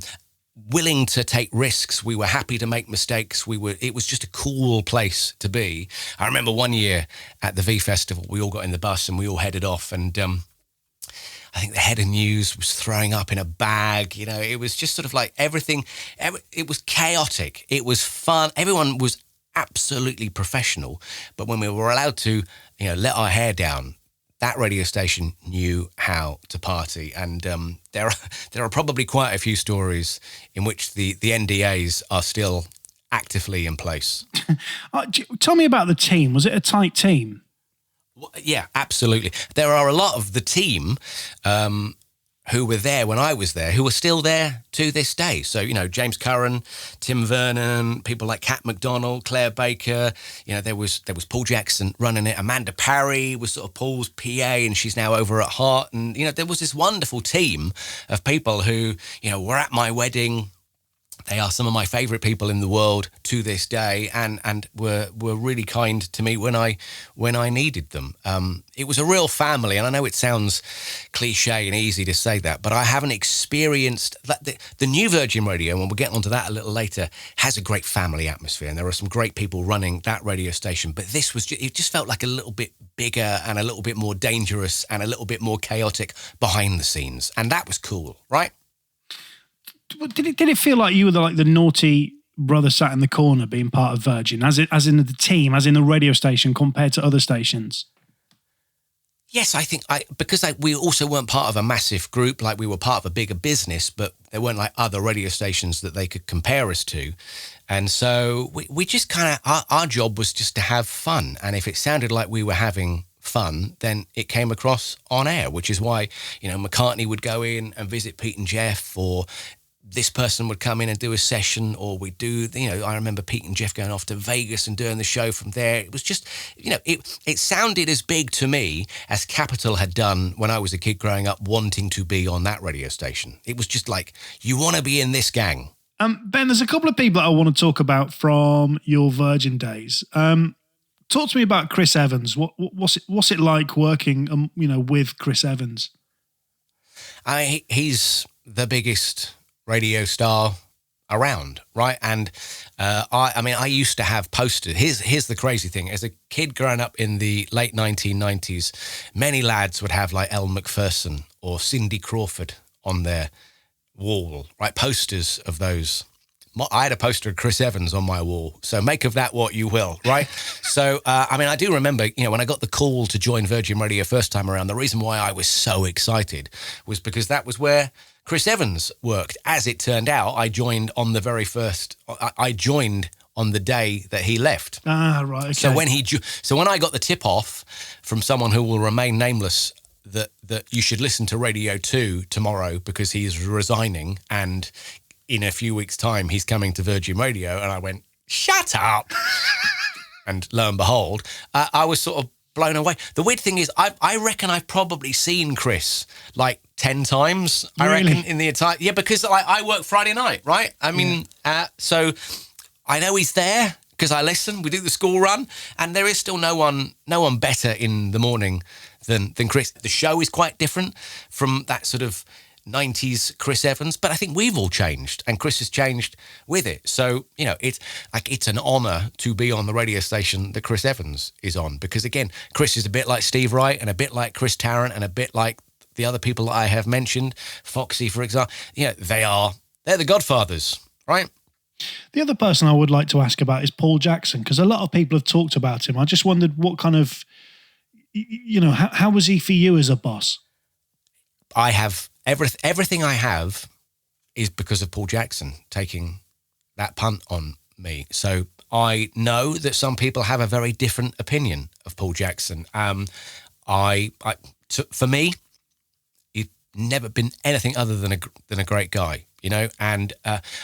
willing to take risks. We were happy to make mistakes. It was just a cool place to be. I remember one year at the V Festival, we all got in the bus and we all headed off, and I think the head of news was throwing up in a bag. It was just sort of like everything. It was chaotic. It was fun. Everyone was absolutely professional. But when we were allowed to, let our hair down, that radio station knew how to party. And there are probably quite a few stories in which the NDAs are still actively in place. Tell me about the team. Was it a tight team? Yeah, absolutely. There are a lot of the team who were there when I was there, who are still there to this day. So, James Curran, Tim Vernon, people like Kat McDonald, Claire Baker, there was Paul Jackson running it. Amanda Parry was sort of Paul's PA, and she's now over at Heart. And, there was this wonderful team of people who, were at my wedding. They are some of my favourite people in the world to this day, and were really kind to me when I needed them. It was a real family, and I know it sounds cliche and easy to say that, but I haven't experienced that. The new Virgin Radio, and we'll get onto that a little later, has a great family atmosphere, and there are some great people running that radio station. But this was it just felt like a little bit bigger and a little bit more dangerous and a little bit more chaotic behind the scenes, and that was cool, right? Did it feel like you were the naughty brother sat in the corner being part of Virgin, as in the team, as in the radio station compared to other stations? Yes, I think because we also weren't part of a massive group, like we were part of a bigger business, but there weren't like other radio stations that they could compare us to. And so we just kind of, our job was just to have fun. And if it sounded like we were having fun, then it came across on air, which is why, McCartney would go in and visit Pete and Jeff, or this person would come in and do a session, or we'd do, I remember Pete and Jeff going off to Vegas and doing the show from there. It was just, it sounded as big to me as Capital had done when I was a kid growing up, wanting to be on that radio station. It was just like, you want to be in this gang. Ben, there's a couple of people that I want to talk about from your Virgin days. Talk to me about Chris Evans. What's it like working, with Chris Evans? He's the biggest radio star around, right? And I used to have posters. Here's the crazy thing. As a kid growing up in the late 1990s, many lads would have like Elle Macpherson or Cindy Crawford on their wall, right? Posters of those. I had a poster of Chris Evans on my wall, so make of that what you will, right? So, I do remember, when I got the call to join Virgin Radio first time around, the reason why I was so excited was because that was where Chris Evans worked. As it turned out, I joined on the very first. I joined on the day that he left. Ah, right. Okay. So when I got the tip off from someone who will remain nameless that you should listen to Radio 2 tomorrow because he is resigning, and in a few weeks' time he's coming to Virgin Radio, and I went, shut up. And lo and behold, I was sort of blown away. The weird thing is, I reckon I've probably seen Chris like 10 times. I reckon in the entire... Yeah, because I work Friday night, right? So I know he's there because I listen. We do the school run, and there is still no one better in the morning than Chris. The show is quite different from that sort of 90s Chris Evans, but I think we've all changed, and Chris has changed with it. So, it's an honour to be on the radio station that Chris Evans is on, because again, Chris is a bit like Steve Wright and a bit like Chris Tarrant and a bit like the other people that I have mentioned, Foxy, for example. They're the godfathers, right? The other person I would like to ask about is Paul Jackson, because a lot of people have talked about him. I just wondered what kind of, how was he for you as a boss? I have everything I have is because of Paul Jackson taking that punt on me. So I know that some people have a very different opinion of Paul Jackson. For me, he's never been anything other than a great guy, and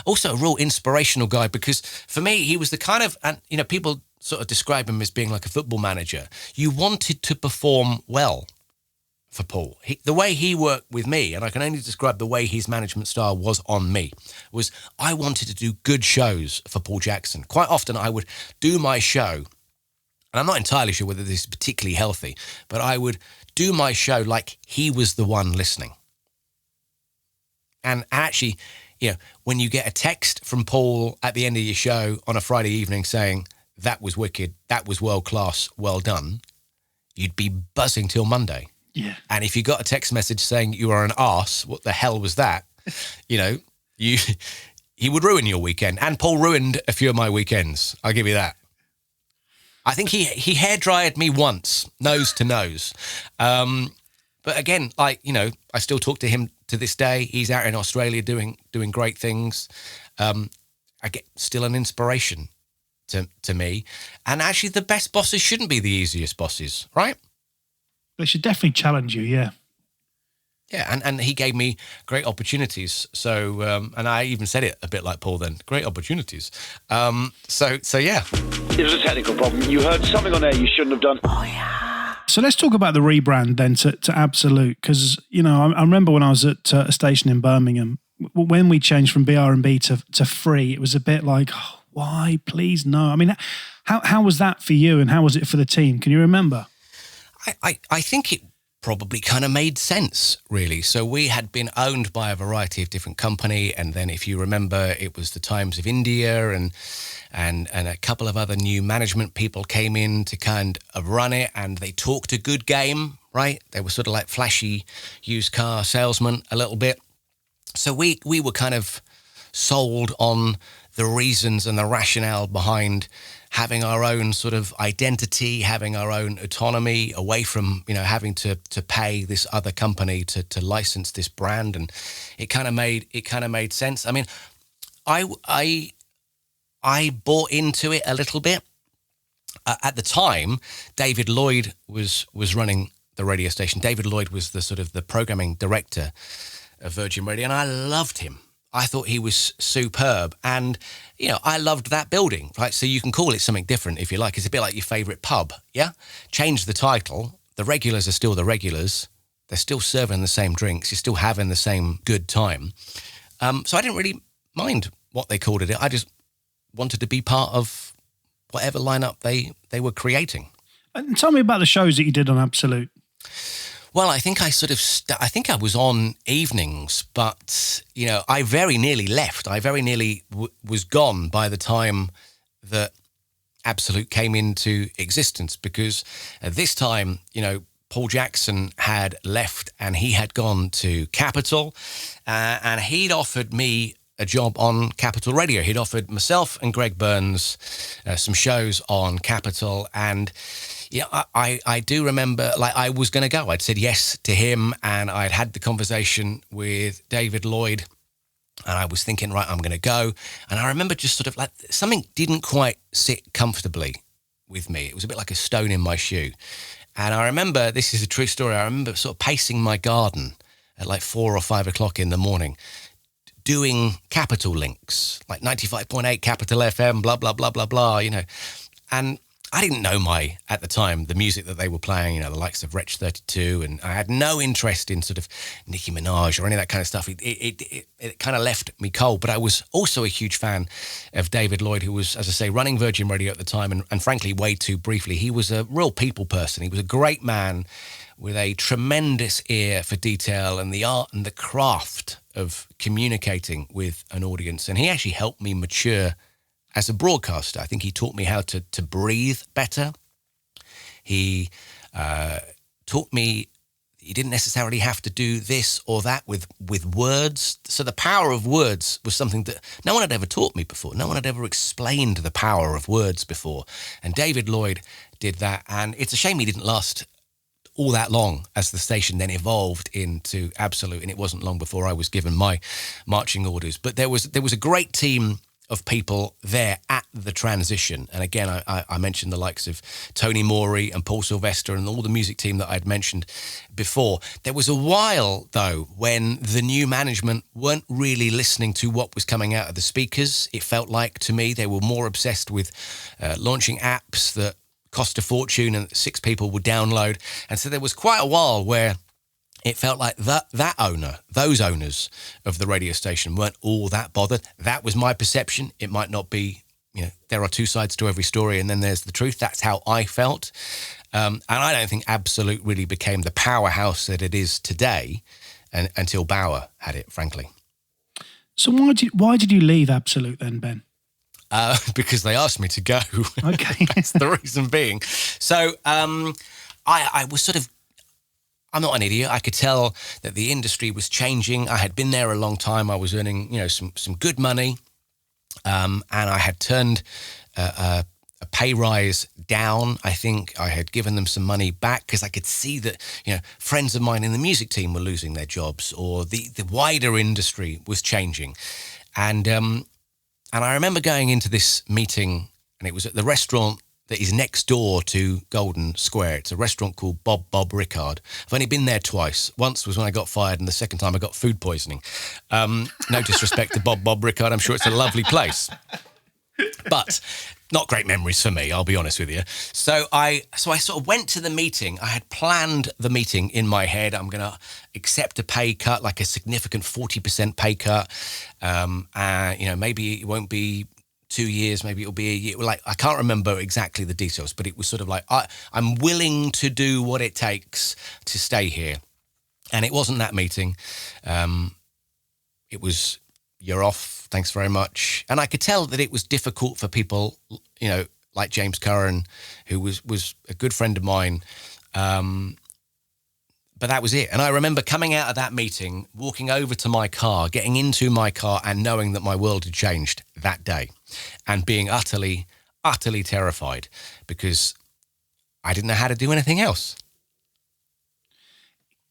also a real inspirational guy, because for me, he was the kind of, and people sort of describe him as being like a football manager. You wanted to perform well for Paul. The way he worked with me, and I can only describe the way his management style was on me, was I wanted to do good shows for Paul Jackson. Quite often I would do my show, and I'm not entirely sure whether this is particularly healthy, but I would do my show like he was the one listening. And actually, when you get a text from Paul at the end of your show on a Friday evening saying, that was wicked, that was world class, well done, you'd be buzzing till Monday. Yeah. And if you got a text message saying you are an arse, what the hell was that? He would ruin your weekend. And Paul ruined a few of my weekends. I'll give you that. I think he hair dried me once, nose to nose. But again, I still talk to him to this day. He's out in Australia doing great things. I get still an inspiration to me. And actually, the best bosses shouldn't be the easiest bosses, right? They should definitely challenge you, yeah. Yeah, and he gave me great opportunities. So, and I even said it a bit like Paul then, great opportunities. So yeah. It was a technical problem. You heard something on air you shouldn't have done. Oh, yeah. So let's talk about the rebrand then to Absolute, because, I remember when I was at a station in Birmingham, when we changed from BR&B to Free, it was a bit like, oh, why, please, no. I mean, how was that for you and how was it for the team? Can you remember? I think it probably kind of made sense, really. So we had been owned by a variety of different company, and then if you remember, it was the Times of India and a couple of other new management people came in to kind of run it, and they talked a good game, right? They were sort of like flashy used car salesmen a little bit. So we were kind of sold on the reasons and the rationale behind having our own sort of identity, having our own autonomy, away from having to pay this other company to license this brand, and it kind of made sense. I mean, I bought into it a little bit. At the time, David Lloyd was running the radio station. David Lloyd was the sort of the programming director of Virgin Radio, and I loved him. I thought he was superb, and I loved that building, right? So you can call it something different if you like. It's a bit like your favourite pub, yeah? Change the title. The regulars are still the regulars. They're still serving the same drinks. You're still having the same good time. So I didn't really mind what they called it. I just wanted to be part of whatever lineup they were creating. And tell me about the shows that you did on Absolute. Well, I think I I think I was on evenings, but, I very nearly left. I very nearly was gone by the time that Absolute came into existence, because at this time, Paul Jackson had left and he had gone to Capital, and he'd offered me a job on Capital Radio. He'd offered myself and Greg Burns some shows on Capital, and I do remember, like, I was going to go. I'd said yes to him, and I'd had the conversation with David Lloyd, and I was thinking, right, I'm going to go. And I remember just sort of like something didn't quite sit comfortably with me. It was a bit like a stone in my shoe. And I remember, this is a true story, I remember sort of pacing my garden at like 4 or 5 o'clock in the morning, doing Capital links, like 95.8 Capital FM, blah, blah, blah, blah, blah, And I didn't know at the time, the music that they were playing, the likes of Wretch 32, and I had no interest in sort of Nicki Minaj or any of that kind of stuff. It kind of left me cold, but I was also a huge fan of David Lloyd, who was, as I say, running Virgin Radio at the time, and frankly, way too briefly. He was a real people person. He was a great man with a tremendous ear for detail and the art and the craft of communicating with an audience. And he actually helped me mature as a broadcaster. I think he taught me how to breathe better. He taught me you didn't necessarily have to do this or that with words. So the power of words was something that no one had ever taught me before. No one had ever explained the power of words before. And David Lloyd did that. And it's a shame he didn't last all that long, as the station then evolved into Absolute. And it wasn't long before I was given my marching orders. But there was a great team of people there at the transition. And again, I mentioned the likes of Tony Morey and Paul Sylvester and all the music team that I'd mentioned before. There was a while, though, when the new management weren't really listening to what was coming out of the speakers. It felt like, to me, they were more obsessed with launching apps that cost a fortune and 6 people would download. And so there was quite a while where it felt like those owners of the radio station weren't all that bothered. That was my perception. It might not be, there are two sides to every story and then there's the truth. That's how I felt. And I don't think Absolute really became the powerhouse that it is today until Bauer had it, frankly. So why did you leave Absolute then, Ben? Because they asked me to go. Okay. That's the reason being. So I was sort of, I'm not an idiot. I could tell that the industry was changing. I had been there a long time. I was earning, some good money. And I had turned a a pay rise down. I think I had given them some money back because I could see that, friends of mine in the music team were losing their jobs, or the wider industry was changing. And I remember going into this meeting, and it was at the restaurant that is next door to Golden Square. It's a restaurant called Bob Rickard. I've only been there twice. Once was when I got fired, and the second time I got food poisoning. No disrespect to Bob Rickard. I'm sure it's a lovely place. But not great memories for me, I'll be honest with you. So I sort of went to the meeting. I had planned the meeting in my head. I'm going to accept a pay cut, like a significant 40% pay cut. Maybe it won't be 2 years, maybe it'll be a year. Like, I can't remember exactly the details, but it was sort of like, I'm willing to do what it takes to stay here. And it wasn't that meeting. It was, you're off, thanks very much. And I could tell that it was difficult for people, like James Curran, who was a good friend of mine. But that was it. And I remember coming out of that meeting, walking over to my car, getting into my car, and knowing that my world had changed that day, and being utterly, utterly terrified because I didn't know how to do anything else.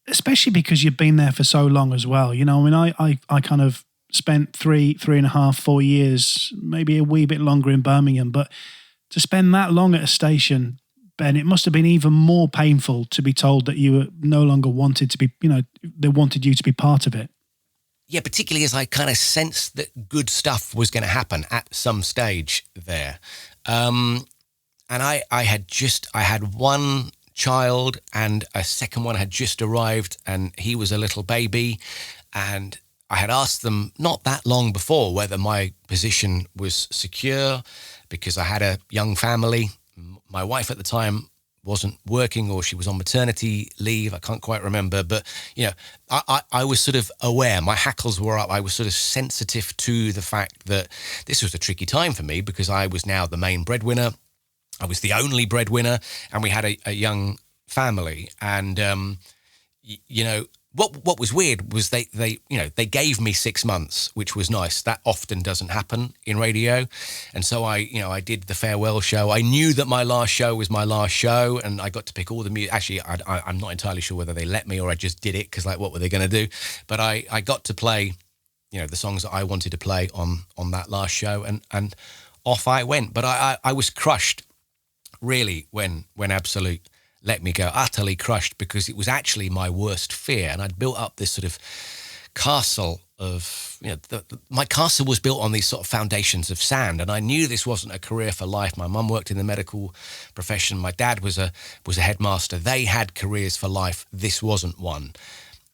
Especially because you've been there for so long as well. I kind of spent 3.5, 4 years, maybe a wee bit longer in Birmingham, but to spend that long at a station, Ben, it must have been even more painful to be told that you were no longer wanted to be, they wanted you to be part of it. Yeah, particularly as I kind of sensed that good stuff was going to happen at some stage there. And I had one child, and a second one had just arrived, and he was a little baby. And I had asked them not that long before whether my position was secure, because I had a young family. My wife at the time wasn't working, or she was on maternity leave. I can't quite remember. But, I was sort of aware. My hackles were up. I was sort of sensitive to the fact that this was a tricky time for me, because I was now the main breadwinner. I was the only breadwinner, and we had a young family. And, what was weird was they gave me 6 months, which was nice. That often doesn't happen in radio. And so I did the farewell show. I knew that my last show was my last show, and I got to pick all the music. Actually, I'm not entirely sure whether they let me or I just did it because, what were they going to do? But I got to play, the songs that I wanted to play on that last show, and off I went. But I was crushed, really, when Absolute let me go, utterly crushed, because it was actually my worst fear. And I'd built up this sort of castle of, my castle was built on these sort of foundations of sand. And I knew this wasn't a career for life. My mum worked in the medical profession. My dad was a headmaster. They had careers for life. This wasn't one.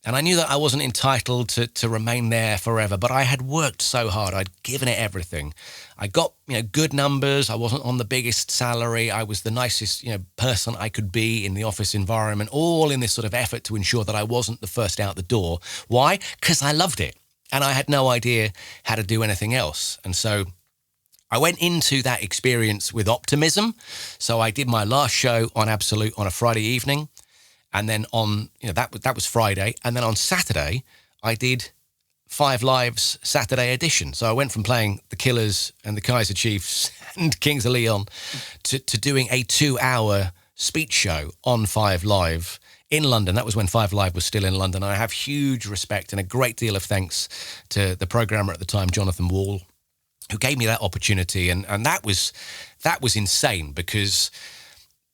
And I knew that I wasn't entitled to remain there forever, but I had worked so hard. I'd given it everything. I got, good numbers. I wasn't on the biggest salary. I was the nicest, person I could be in the office environment, all in this sort of effort to ensure that I wasn't the first out the door. Why? Because I loved it. And I had no idea how to do anything else. And so I went into that experience with optimism. So I did my last show on Absolute on a Friday evening. And then on, that was Friday. And then on Saturday, I did 5 Live's Saturday edition. So I went from playing the Killers and the Kaiser Chiefs and Kings of Leon to doing a 2-hour speech show on 5 Live in London. That was when 5 Live was still in London. I have huge respect and a great deal of thanks to the programmer at the time, Jonathan Wall, who gave me that opportunity. And that was insane, because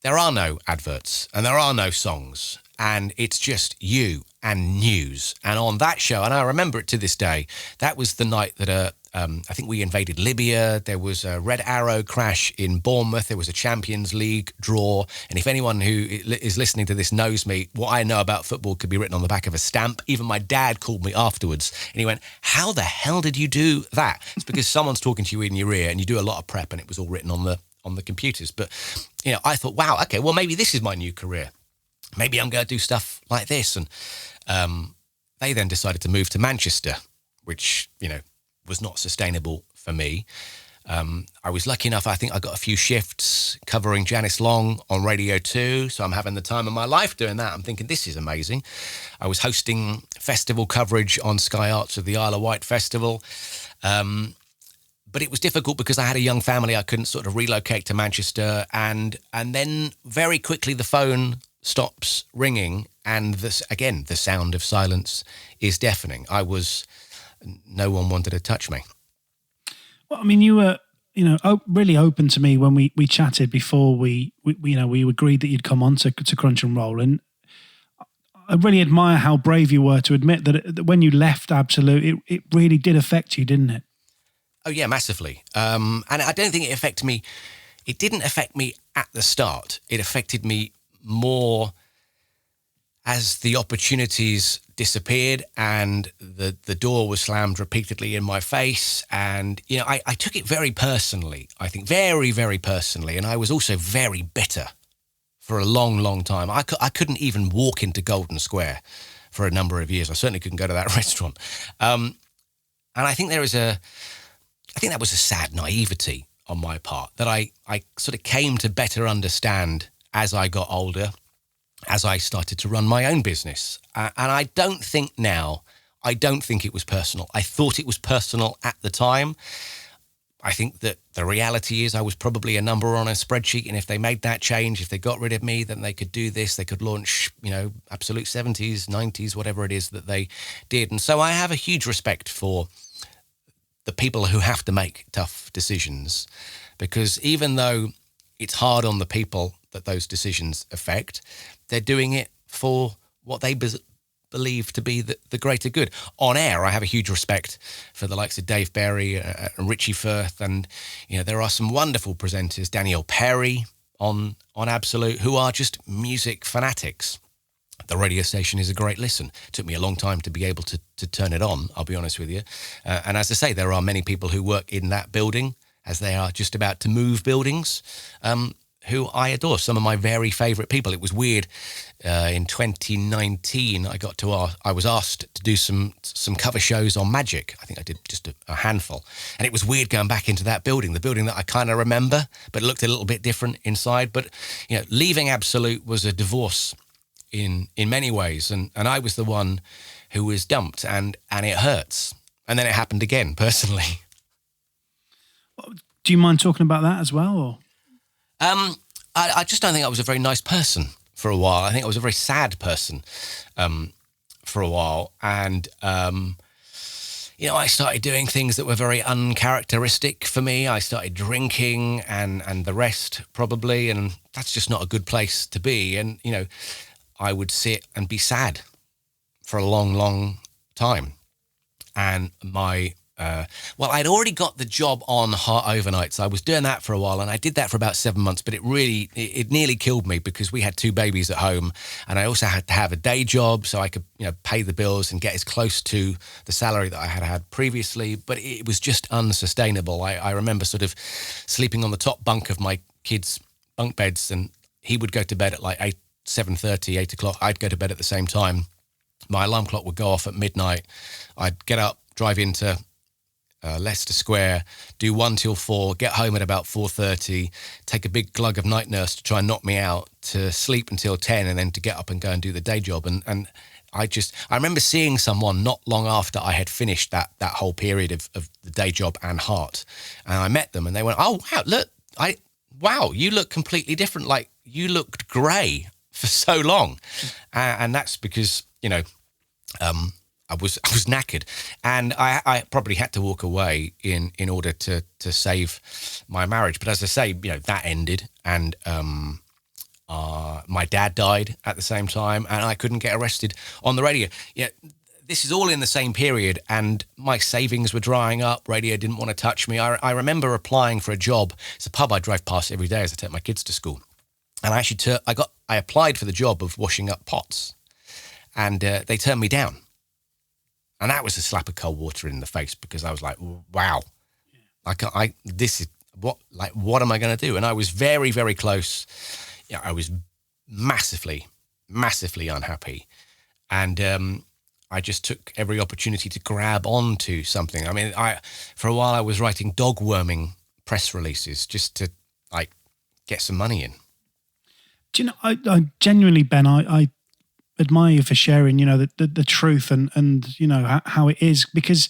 there are no adverts and there are no songs, and it's just you and news. And on that show, and I remember it to this day, that was the night that I think we invaded Libya. There was a Red Arrow crash in Bournemouth. There was a Champions League draw. And if anyone who is listening to this knows me, what I know about football could be written on the back of a stamp. Even my dad called me afterwards and he went, "How the hell did you do that?" It's because someone's talking to you in your ear and you do a lot of prep, and it was all written on the computers. But, I thought, wow, okay, well, maybe this is my new career. Maybe I'm going to do stuff like this. And they then decided to move to Manchester, which, was not sustainable for me. I was lucky enough, I think I got a few shifts covering Janice Long on Radio 2, so I'm having the time of my life doing that. I'm thinking, this is amazing. I was hosting festival coverage on Sky Arts of the Isle of Wight Festival. But it was difficult because I had a young family. I couldn't sort of relocate to Manchester. And then very quickly the phone stops ringing. And this, again, the sound of silence is deafening. No one wanted to touch me. Well, I mean, you were, really open to me when we chatted before we agreed that you'd come on to Crunch and Roll. And I really admire how brave you were to admit that when you left Absolute, it really did affect you, didn't it? Oh, yeah, massively. And I don't think it affected me. It didn't affect me at the start. It affected me more as the opportunities disappeared and the door was slammed repeatedly in my face. And, I took it very personally, I think, very, very personally. And I was also very bitter for a long, long time. I couldn't even walk into Golden Square for a number of years. I certainly couldn't go to that restaurant. And I think that was a sad naivety on my part that I sort of came to better understand as I got older, as I started to run my own business. And I don't think it was personal. I thought it was personal at the time. I think that the reality is I was probably a number on a spreadsheet, and if they made that change, if they got rid of me, then they could do this, they could launch, Absolute 70s, 90s, whatever it is that they did. And so I have a huge respect for the people who have to make tough decisions, because even though it's hard on the people that those decisions affect, they're doing it for what they believe to be the greater good. On air, I have a huge respect for the likes of Dave Berry and Richie Firth, and there are some wonderful presenters, Danielle Perry on Absolute, who are just music fanatics. The radio station is a great listen. It took me a long time to be able to turn it on, I'll be honest with you. And as I say, there are many people who work in that building, as they are just about to move buildings, who I adore. Some of my very favourite people. It was weird. In 2019, I was asked to do some cover shows on Magic. I think I did just a handful. And it was weird going back into that building, the building that I kind of remember, but it looked a little bit different inside. But, leaving Absolute was a divorce in many ways. And I was the one who was dumped, and it hurts. And then it happened again, personally. Do you mind talking about that as well? Or? I just don't think I was a very nice person for a while. I think I was a very sad person for a while. And, I started doing things that were very uncharacteristic for me. I started drinking and the rest probably, and that's just not a good place to be. And, I would sit and be sad for a long, long time. And I'd already got the job on Heart Overnights. I was doing that for a while, and I did that for about 7 months, but it nearly killed me because we had 2 babies at home, and I also had to have a day job so I could, pay the bills and get as close to the salary that I had previously, but it was just unsustainable. I remember sort of sleeping on the top bunk of my kids' bunk beds, and he would go to bed at like 7:30, 8 o'clock. I'd go to bed at the same time. My alarm clock would go off at midnight. I'd get up, drive into Leicester Square, do 1 till 4, get home at about 4:30, take a big glug of night nurse to try and knock me out, to sleep until 10, and then to get up and go and do the day job. And I remember seeing someone not long after I had finished that whole period of the day job and Heart, and I met them, and they went, "Oh wow, you look completely different. Like, you looked grey for so long," and that's because I was knackered, and I probably had to walk away in order to save my marriage. But as I say, that ended, and my dad died at the same time, and I couldn't get arrested on the radio. This is all in the same period, and my savings were drying up. Radio didn't want to touch me. I remember applying for a job. It's a pub I drive past every day as I take my kids to school, and I applied for the job of washing up pots, and they turned me down. And that was a slap of cold water in the face, because I was like, wow, what am I going to do? And I was very, very close. I was massively, massively unhappy. And I just took every opportunity to grab onto something. I mean, for a while I was writing dog worming press releases just to get some money in. Do you know, I genuinely, Ben, I admire you for sharing, the truth and how it is, because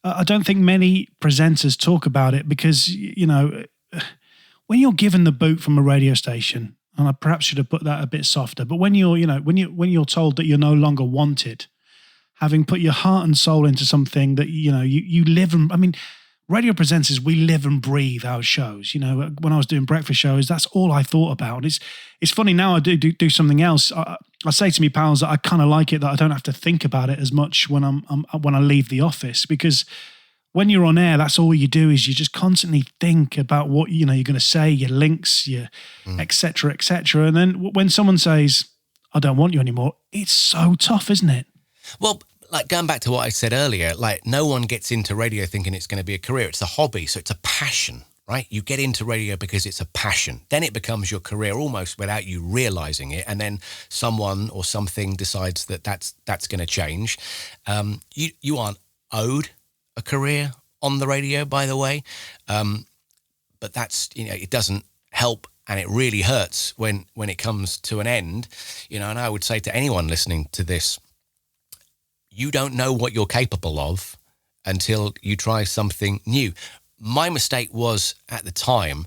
I don't think many presenters talk about it because, you know, when you're given the boot from a radio station, and I perhaps should have put that a bit softer, but when you're told that you're no longer wanted, having put your heart and soul into something that, you know, you live and, I mean, radio presenters, we live and breathe our shows. You know, when I was doing breakfast shows, that's all I thought about. It's funny now I do something else. I say to me pals that I kind of like it that I don't have to think about it as much when when I leave the office, because when you're on air, that's all you do is you just constantly think about what, you know, you're going to say, your links, your et cetera, et cetera. And then when someone says, I don't want you anymore, it's so tough, isn't it? Well, like going back to what I said earlier, like no one gets into radio thinking it's going to be a career. It's a hobby. So it's a passion, right? You get into radio because it's a passion. Then it becomes your career almost without you realizing it. And then someone or something decides that that's going to change. You aren't owed a career on the radio, by the way. But that's, you know, it doesn't help. And it really hurts when it comes to an end, you know, and I would say to anyone listening to this, you don't know what you're capable of until you try something new. My mistake was at the time,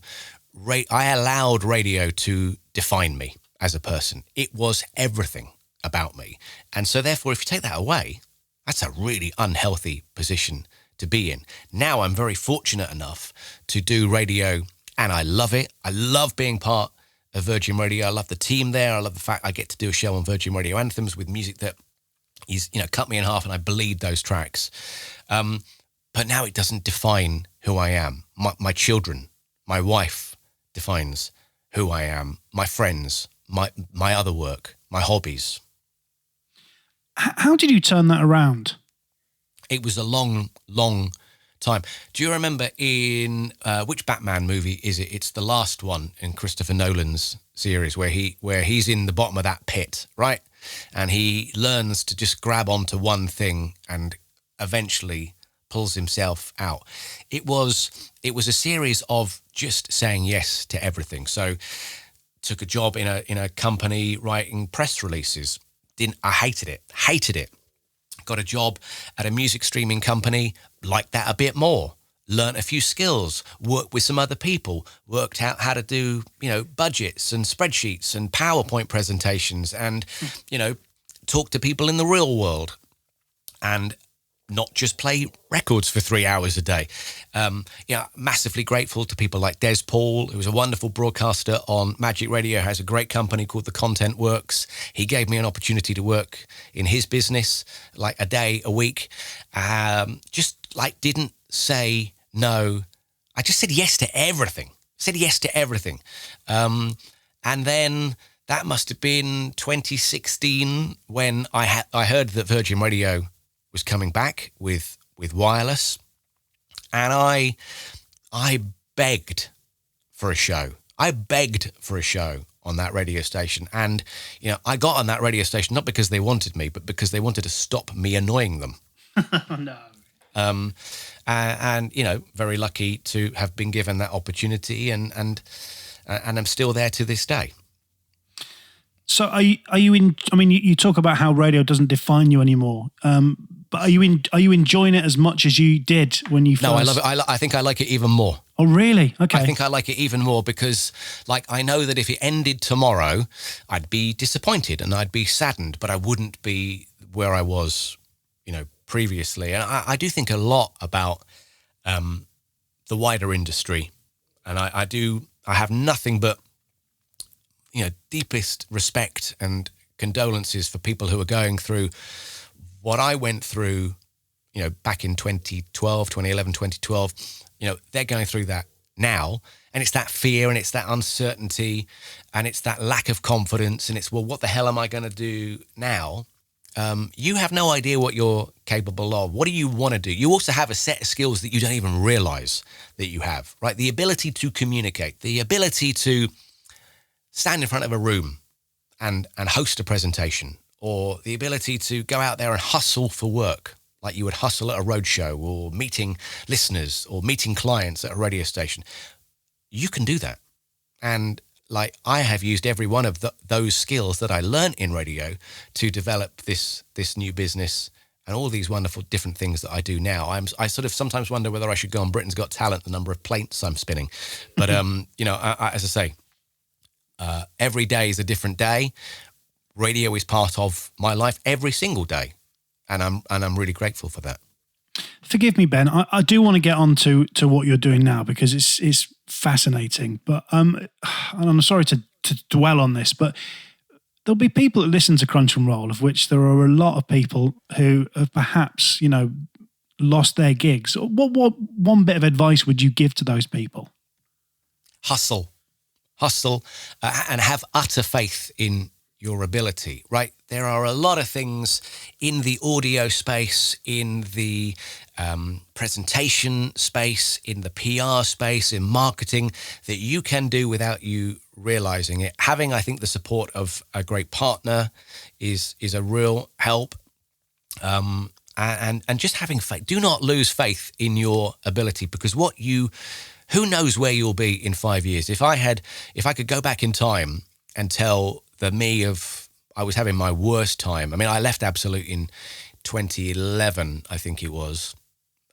I allowed radio to define me as a person. It was everything about me. And so therefore, if you take that away, that's a really unhealthy position to be in. Now I'm very fortunate enough to do radio and I love it. I love being part of Virgin Radio. I love the team there. I love the fact I get to do a show on Virgin Radio Anthems with music that is, you know, cut me in half and I bleed those tracks. But now it doesn't define who I am. My children, my wife defines who I am. My friends, my other work, my hobbies. How did you turn that around? It was a long, long time. Do you remember in which Batman movie is it? It's the last one in Christopher Nolan's series where he's in the bottom of that pit, right? And he learns to just grab onto one thing and eventually pulls himself out. It was a series of just saying yes to everything. So took a job in a company writing press releases. I hated it. Got a job at a music streaming company, liked that a bit more. Learned a few skills, worked with some other people, worked out how to do, you know, budgets and spreadsheets and PowerPoint presentations and, you know, talk to people in the real world and not just play records for 3 hours a day. Massively grateful to people like Des Paul, who was a wonderful broadcaster on Magic Radio, has a great company called The Content Works. He gave me an opportunity to work in his business, like a day, a week. Just like didn't say no. I just said yes to everything. And then that must have been 2016 when I heard that Virgin Radio was coming back with wireless, and I begged for a show. On that radio station, and you know, I got on that radio station not because they wanted me, but because they wanted to stop me annoying them. No. And you know, very lucky to have been given that opportunity, and I'm still there to this day. So are you in? I mean, you talk about how radio doesn't define you anymore. But are you enjoying it as much as you did when you first? No, I love it. I think I like it even more. Oh, really? Okay. I think I like it even more because, like, I know that if it ended tomorrow, I'd be disappointed and I'd be saddened, but I wouldn't be where I was, you know, previously. And I do think a lot about the wider industry, and I have nothing but, you know, deepest respect and condolences for people who are going through what I went through, you know, back in 2011, 2012, you know, they're going through that now. And it's that fear and it's that uncertainty and it's that lack of confidence. And it's, well, what the hell am I going to do now? You have no idea what you're capable of. What do you want to do? You also have a set of skills that you don't even realize that you have, right? The ability to communicate, the ability to stand in front of a room and host a presentation, or the ability to go out there and hustle for work like you would hustle at a roadshow or meeting listeners or meeting clients at a radio station. You can do that. And like I have used every one of those skills that I learned in radio to develop this new business and all these wonderful different things that I do now. I sort of sometimes wonder whether I should go on Britain's Got Talent, the number of plates I'm spinning. But, you know, as I say, every day is a different day. Radio is part of my life every single day. And I'm really grateful for that. Forgive me, Ben. I do want to get on to what you're doing now because it's fascinating. But and I'm sorry to dwell on this, but there'll be people that listen to Crunch and Roll, of which there are a lot of people who have perhaps, you know, lost their gigs. What one bit of advice would you give to those people? Hustle, and have utter faith in your ability, right? There are a lot of things in the audio space, in the presentation space, in the PR space, in marketing that you can do without you realizing it. Having, I think, the support of a great partner is a real help. And just having faith. Do not lose faith in your ability, because who knows where you'll be in 5 years? If I could go back in time and tell the me I was having my worst time. I mean, I left Absolute in 2011, I think it was,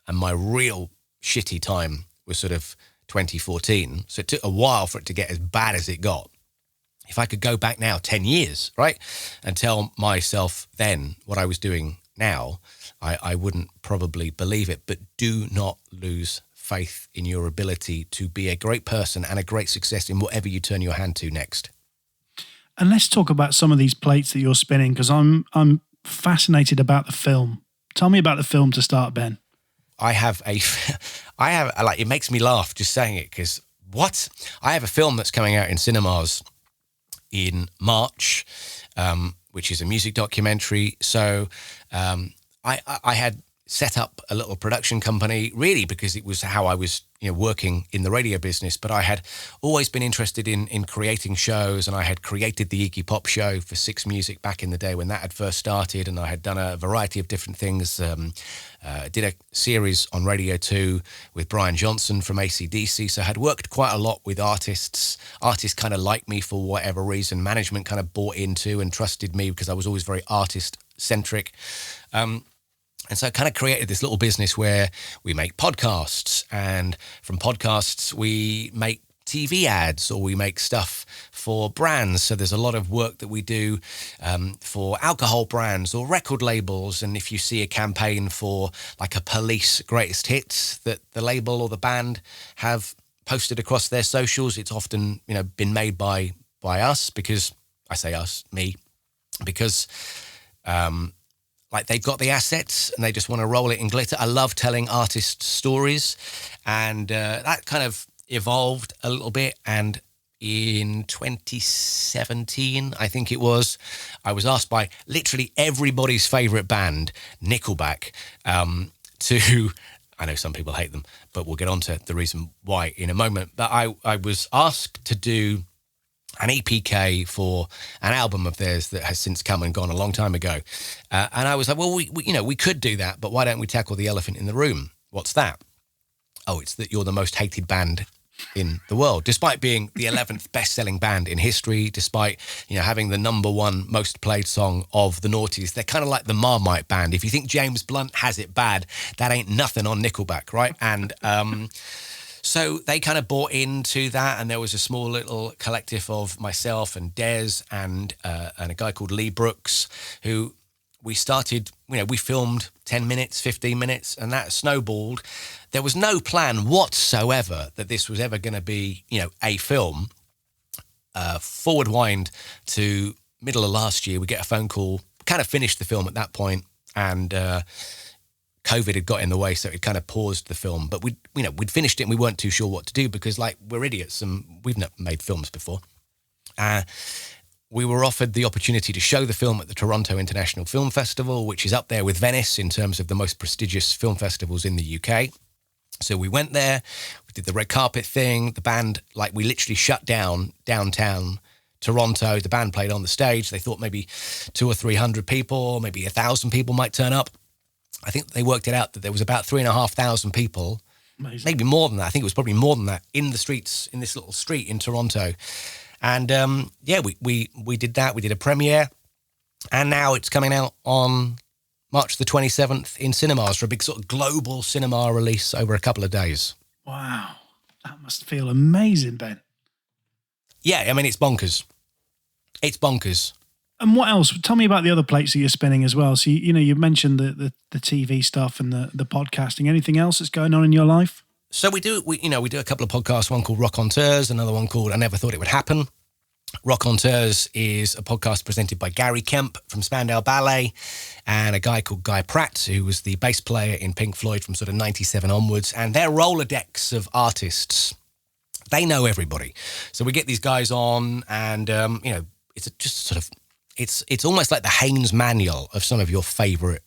and my real shitty time was sort of 2014. So it took a while for it to get as bad as it got. If I could go back now 10 years, right, and tell myself then what I was doing now, I wouldn't probably believe it. But do not lose faith in your ability to be a great person and a great success in whatever you turn your hand to next. And let's talk about some of these plates that you're spinning, because I'm fascinated about the film. Tell me about the film to start, Ben. It makes me laugh just saying it, because I have a film that's coming out in cinemas in March, which is a music documentary. So I had set up a little production company, really because it was how I was, working in the radio business. But I had always been interested in creating shows, and I had created the Iggy Pop show for Six Music back in the day when that had first started, and I had done a variety of different things. Did a series on Radio 2 with Brian Johnson from AC/DC, so I had worked quite a lot with artists. Artists kind of liked me for whatever reason. Management kind of bought into and trusted me because I was always very artist-centric. And so I kind of created this little business where we make podcasts, and from podcasts we make TV ads, or we make stuff for brands. So there's a lot of work that we do for alcohol brands or record labels. And if you see a campaign for like a Police greatest hits that the label or the band have posted across their socials, it's often, been made by us, because I say us, me, because they've got the assets and they just want to roll it in glitter. I love telling artist stories, and that kind of evolved a little bit. And in 2017, I think it was, I was asked by literally everybody's favorite band, Nickelback, to, I know some people hate them, but we'll get on to the reason why in a moment. But I was asked to do an EPK for an album of theirs that has since come and gone a long time ago. And I was like, well, we could do that, but why don't we tackle the elephant in the room? What's that? Oh, it's that you're the most hated band in the world, despite being the 11th best-selling band in history, despite, having the number one most played song of the noughties. They're kind of like the Marmite Band. If you think James Blunt has it bad, that ain't nothing on Nickelback, right? And so they kind of bought into that, and there was a small little collective of myself and Des and a guy called Lee Brooks, who we started, we filmed 10 minutes, 15 minutes, and that snowballed. There was no plan whatsoever that this was ever going to be, a film. Forward wind to middle of last year, we get a phone call, kind of finished the film at that point, and COVID had got in the way, so it kind of paused the film. But we'd finished it and we weren't too sure what to do, because we're idiots and we've not made films before. We were offered the opportunity to show the film at the Toronto International Film Festival, which is up there with Venice in terms of the most prestigious film festivals in the UK. So we went there, we did the red carpet thing. The band, we literally shut down downtown Toronto. The band played on the stage. They thought maybe 200 or 300 people, maybe 1,000 people might turn up. I think they worked it out that there was about 3,500 people, amazing, maybe more than that. I think it was probably more than that in the streets, in this little street in Toronto. And we did that. We did a premiere, and now it's coming out on March the 27th in cinemas for a big sort of global cinema release over a couple of days. Wow. That must feel amazing, Ben. Yeah, I mean, it's bonkers. It's bonkers. And what else? Tell me about the other plates that you're spinning as well. So, you mentioned the TV stuff and the podcasting. Anything else that's going on in your life? So we do a couple of podcasts, one called Raconteurs, another one called I Never Thought It Would Happen. Raconteurs is a podcast presented by Gary Kemp from Spandau Ballet and a guy called Guy Pratt, who was the bass player in Pink Floyd from sort of 97 onwards. And they're Rolodex of artists. They know everybody. So we get these guys on and, it's just sort of, it's almost like the Haynes manual of some of your favourite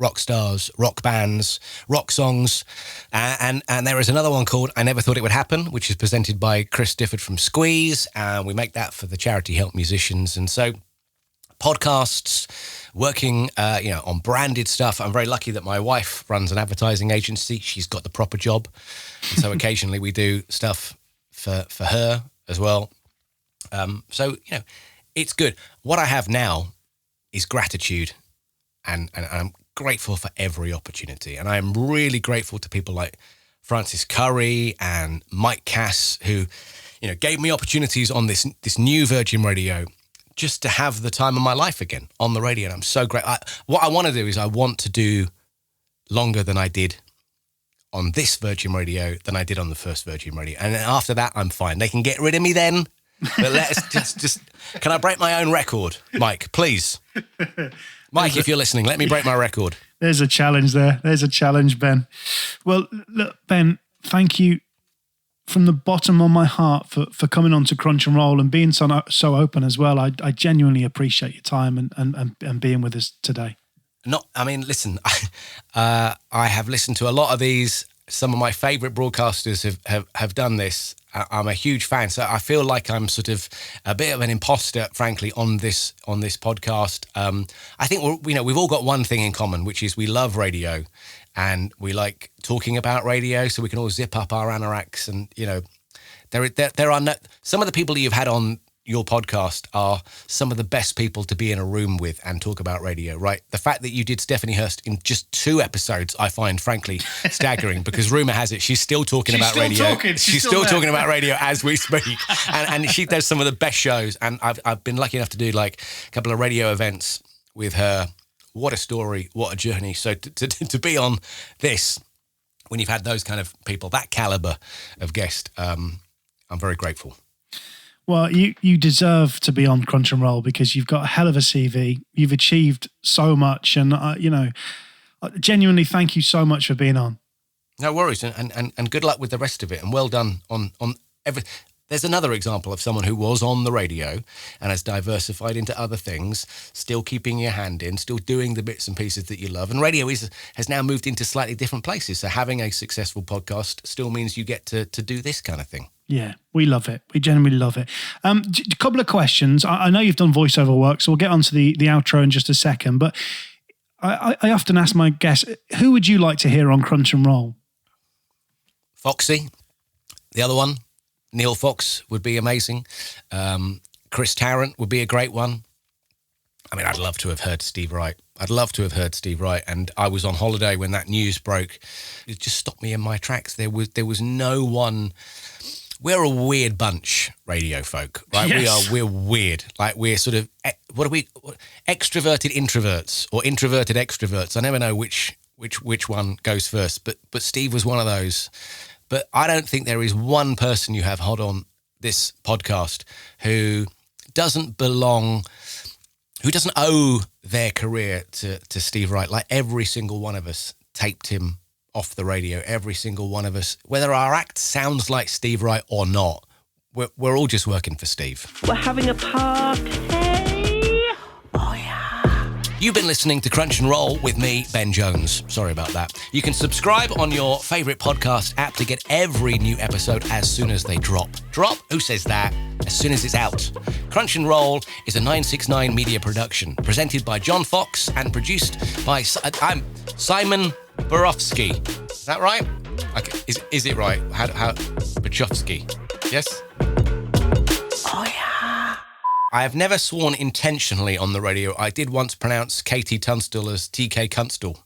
rock stars, rock bands, rock songs. And there is another one called I Never Thought It Would Happen, which is presented by Chris Difford from Squeeze. And we make that for the charity Help Musicians. And so podcasts, working, on branded stuff. I'm very lucky that my wife runs an advertising agency. She's got the proper job. And so occasionally we do stuff for her as well. It's good. What I have now is gratitude and I'm grateful for every opportunity. And I am really grateful to people like Francis Curry and Mike Cass, who, gave me opportunities on this new Virgin Radio just to have the time of my life again on the radio. And I'm so grateful. What I want to do is I want to do longer than I did on this Virgin Radio than I did on the first Virgin Radio. And then after that, I'm fine. They can get rid of me then. But let's just can I break my own record, Mike, please? Mike, if you're listening, let me break my record. There's a challenge there. There's a challenge, Ben. Well, look, Ben, thank you from the bottom of my heart for coming on to Crunch and Roll and being so open as well. I genuinely appreciate your time and being with us today. Listen, I have listened to a lot of these. Some of my favourite broadcasters have done this. I'm a huge fan, so I feel like I'm sort of a bit of an imposter, frankly, on this podcast. I think we've all got one thing in common, which is we love radio, and we like talking about radio. So we can all zip up our anoraks, and there are some of the people you've had on your podcast are some of the best people to be in a room with and talk about radio, right? The fact that you did Stephanie Hurst in just 2 episodes, I find, frankly, staggering, because rumour has it she's still talking about radio. She's still talking about radio as we speak. And she does some of the best shows. And I've been lucky enough to do like a couple of radio events with her. What a story, what a journey. So to be on this, when you've had those kind of people, that calibre of guest, I'm very grateful. Well, you deserve to be on Crunch and Roll because you've got a hell of a CV. You've achieved so much, and genuinely thank you so much for being on. No worries, and good luck with the rest of it, and well done on every. There's another example of someone who was on the radio and has diversified into other things, still keeping your hand in, still doing the bits and pieces that you love. And radio has now moved into slightly different places. So having a successful podcast still means you get to do this kind of thing. Yeah, we love it. We genuinely love it. A couple of questions. I know you've done voiceover work, so we'll get onto the outro in just a second. But I often ask my guests, who would you like to hear on Crunch and Roll? Foxy, the other one. Neil Fox would be amazing. Chris Tarrant would be a great one. I mean, I'd love to have heard Steve Wright. And I was on holiday when that news broke. It just stopped me in my tracks. There was no one. We're a weird bunch, radio folk, right? Yes. We're weird. Like we're sort of, extroverted introverts or introverted extroverts. I never know which one goes first, but Steve was one of those. But I don't think there is one person you have had on this podcast who doesn't owe their career to Steve Wright. Like every single one of us taped him off the radio, every single one of us, whether our act sounds like Steve Wright or not, we're all just working for Steve. We're having a party. Oh, yeah. You've been listening to Crunch and Roll with me, Ben Jones. Sorry about that. You can subscribe on your favourite podcast app to get every new episode as soon as they drop. Drop? Who says that? As soon as it's out. Crunch and Roll is a 969 media production, presented by John Fox and produced by Simon Borofsky. Is that right? Okay. Is it right? How Bachowski? Yes? Oh, yeah. I have never sworn intentionally on the radio. I did once pronounce Katie Tunstall as TK Kunstall.